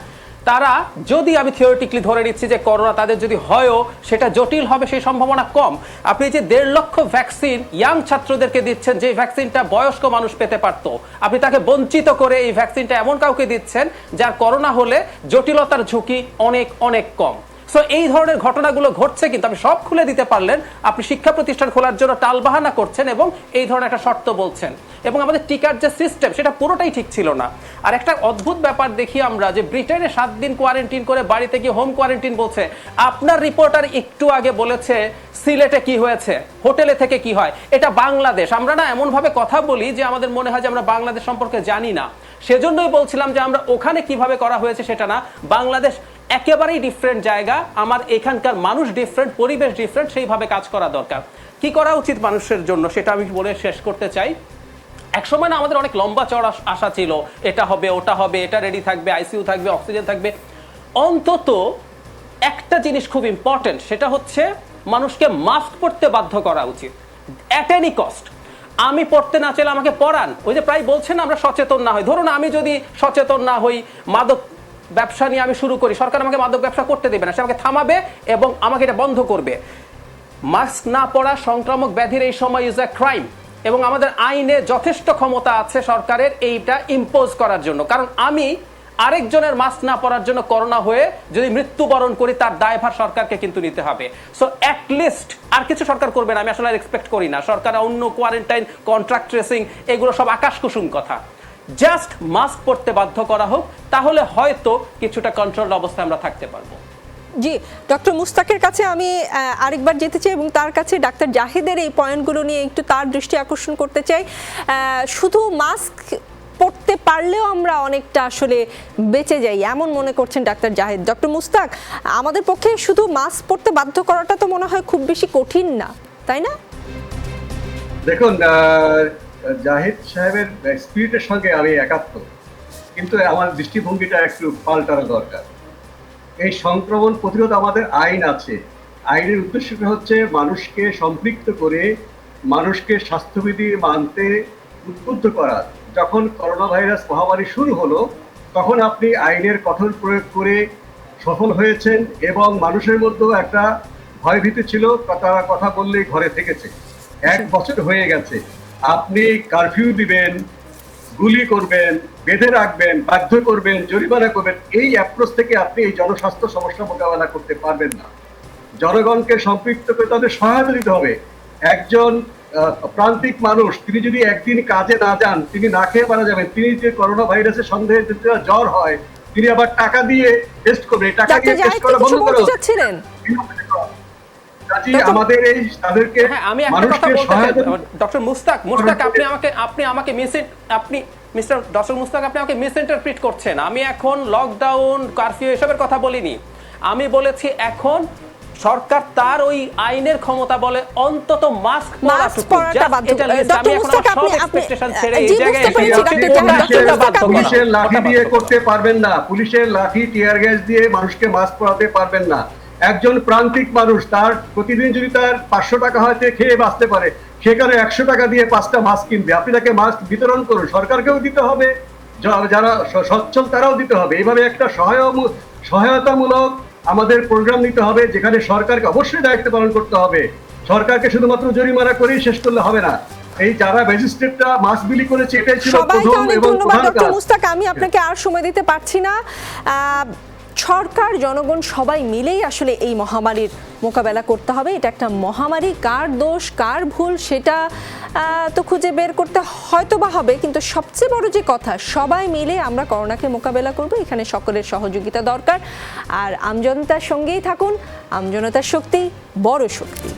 তারা যদি আমি থিওরিটিক্যালি ধরে নিচ্ছি যে করোনা তাদের যদি হয়ও সেটা জটিল হবে, সেই সম্ভাবনা কম। আপনি যে 1.5 লক্ষ ভ্যাকসিন ইয়াং ছাত্রদেরকে দিচ্ছেন, যে ভ্যাকসিনটা বয়স্ক মানুষ পেতে পারত, আপনি তাকে বঞ্চিত করে এই ভ্যাকসিনটা এমন কাউকে দিচ্ছেন যার করোনা হলে জটিলতার ঝুঁকি অনেক অনেক কম। সো এই ধরনের ঘটনাগুলো ঘটছে, কিন্তু আপনি সব খুলে দিতে পারলেন, আপনি শিক্ষা প্রতিষ্ঠান খোলার জন্য টালবাহানা করছেন এবং এই ধরনের একটা শর্ত বলছেন, এবং আমাদের টিকার যে সিস্টেম সেটা পুরোটাই ঠিক ছিল না। আর একটা অদ্ভুত ব্যাপার দেখি আমরা যে ব্রিটেনে 7 দিন কোয়ারেন্টিন করে বাড়িতে গিয়ে হোম কোয়ারেন্টিন বলছে। আপনার রিপোর্টার একটু আগে বলেছে সিলেটে কি হয়েছে, হোটেলে থেকে কি হয়। এটা বাংলাদেশ। আমরা না এমন ভাবে কথা বলি যে আমাদের মনে হয় যে আমরা বাংলাদেশ সম্পর্কে জানি না। সেজন্যই বলছিলাম যে আমরা ওখানে কিভাবে করা হয়েছে সেটা না, বাংলাদেশ একেবারেই ডিফারেন্ট জায়গা, আমার এখানকার মানুষ ডিফারেন্ট, পরিবেশ ডিফারেন্ট, সেইভাবে কাজ করা দরকার। কি করা উচিত মানুষের জন্য সেটা আমি বলে শেষ করতে চাই। একসময় না আমাদের অনেক লম্বা চড়া আশা ছিল, এটা হবে ওটা হবে, এটা রেডি থাকবে, আইসিইউ থাকবে, অক্সিজেন থাকবে। অন্তত একটা জিনিস খুব ইম্পর্টেন্ট, সেটা হচ্ছে মানুষকে মাস্ক পরতে বাধ্য করা উচিত অ্যাট এনি কস্ট। আমি পড়তে না চাইলে আমাকে পড়ান। ওই যে প্রায় বলছেন আমরা সচেতন না হই। ধরুন আমি যদি সচেতন না হই, মাদক ব্যবসা নিয়ে আমি শুরু করি, সরকার আমাকে মাদক ব্যবসা করতে দেবে না, সে আমাকে থামাবে এবং আমাকে এটা বন্ধ করবে। মাস্ক না পরা সংক্রামক ব্যাধির এই সময় ইজ আ ক্রাইম, এবং আমাদের আইনে যথেষ্ট ক্ষমতা আছে সরকারের এইটা ইম্পোজ করার জন্য। কারণ আমি আরেকজনের মাস্ক না পরার জন্য করোনা হয়ে যদি মৃত্যুবরণ করি তার দায়ভার সরকারকে কিন্তু নিতে হবে। সো অ্যাটলিস্ট আর কিছু সরকার করবে না, আমি আসলে এক্সপেক্ট করি না। সরকার অন্য কোয়ারেন্টাইন, কন্ট্রাক্ট ট্রেসিং এগুলো সব আকাশ কুসুম কথা। জাস্ট মাস্ক পরতে বাধ্য করা হোক, তাহলে হয়তো কিছুটা কন্ট্রোল অবস্থায় আমরা থাকতে পারবো। জি, ডক্টর মুস্তাকের কাছে আমি আরেকবার যেতে চাই এবং তার কাছে ডাক্তার জাহিদের এই পয়েন্টগুলো নিয়ে একটু তার দৃষ্টি আকর্ষণ করতে চাই। শুধু মাস্ক পড়তে পারলেও আমরা অনেকটা আসলে বেঁচে যাই এমন মনে করছেন ডাক্তার জাহিদ। ডক্টর মুস্তাক, আমাদের পক্ষে শুধু মাস্ক পড়তে বাধ্য করাটা তো মনে হয় খুব বেশি কঠিন না, তাই না? দেখুন, জাহিদ সাহেবের স্পিরিটের সঙ্গে আমি একাত্ম, কিন্তু আমার দৃষ্টিভঙ্গিটা একটু পাল্টানো দরকার। এই সংক্রমণ প্রতিরোধ আমাদের আইন আছে, আইনের উদ্দেশ্যটা হচ্ছে মানুষকে সম্পৃক্ত করে মানুষকে স্বাস্থ্যবিধি মানতে উদ্বুদ্ধ করা। যখন করোনা ভাইরাস মহামারী শুরু হলো তখন আপনি আইনের কঠোর প্রয়োগ করে সফল হয়েছেন এবং মানুষের মধ্যেও একটা ভয়ভীতি ছিল, তারা কথা বললেই ঘরে থেকেছে। 1 বছর হয়ে গেছে, আপনি কারফিউ দিবেন, গুলি করবেন, বেঁধে রাখবেন, বাধ্য করবেন, জরিমানা করবেন, এই অ্যাপ্রোচ থেকে আপনি এই জনস্বাস্থ্য সমস্যা মোকাবেলা করতে পারবেন না। জনগণকে সম্পৃক্ত করে তাদের সহায়তা দিতে হবে। একজন প্রান্তিক মানুষ, তিনি যদি একদিন কাজে না যান, তিনি না খেয়ে মারা যাবেন। তিনি যে করোনা ভাইরাসের সন্দেহে জ্বর হয়, তিনি আবার টাকা দিয়ে টেস্ট করবে, টাকা দিয়ে টেস্ট করা বন্ধ করো। আমাদের এই তাদেরকে আমি একটা কথা বলতে চাই ডক্টর মুস্তাক, আপনি আমাকে মিস্টার ডক্টর মুস্তাক, আপনি আমাকে মিসইন্টারপ্রিট করছেন। আমি এখন লকডাউন, কারফিউ এসবের কথা বলিনি। আমি বলেছি এখন সরকার তার ওই আইনের ক্ষমতা বলে অন্তত মাস্ক পরাটা বাধ্য। পুলিশের লাঠি দিয়ে করতে পারবেন না, পুলিশের লাঠি টিয়ার গ্যাস দিয়ে মানুষকে মাস্ক পরাতে পারবেন না। একজন প্রান্তিক মানুষ, তার প্রতিদিন যদি তার 500 টাকা হয়তো খেয়ে বাঁচতে পারে, সেখানে 100 টাকা দিয়ে 5টা মাস্ক কিনবে। আপনি তাকে মাস্ক বিতরণ করুন, সরকারকেও দিতে হবে, যারা সচ্ছল তারাও দিতে হবে। এইভাবে একটা সহায়তামূলক আমাদের প্রোগ্রাম নিতে হবে, যেখানে সরকারকে অবশ্যই দায়িত্ব পালন করতে হবে। সরকারকে শুধুমাত্র জরিমানা করেই শেষ করলে হবে না। এই যারা ম্যাজিস্ট্রেটরা মাস্ক বিলি করেছে, এটাই ছিল প্রথম এবং প্রধান কাজ। ডক্টর মুস্তাক, আমি আপনাকে আর সময় দিতে পারছি না। সরকার, জনগণ সবাই মিলেই আসলে এই মহামারীর মোকাবেলা করতে হবে। এটা একটা মহামারী, কার দোষ কার ভুল সেটা তো খুঁজে বের করতে হয়তো বা হবে, কিন্তু সবচেয়ে বড় যে কথা, সবাই মিলে আমরা করোনাকে মোকাবেলা করব। এখানে সকলের সহযোগিতা দরকার। আর আমজনতার সঙ্গেই থাকুন, আমজনতার শক্তি বড় শক্তি।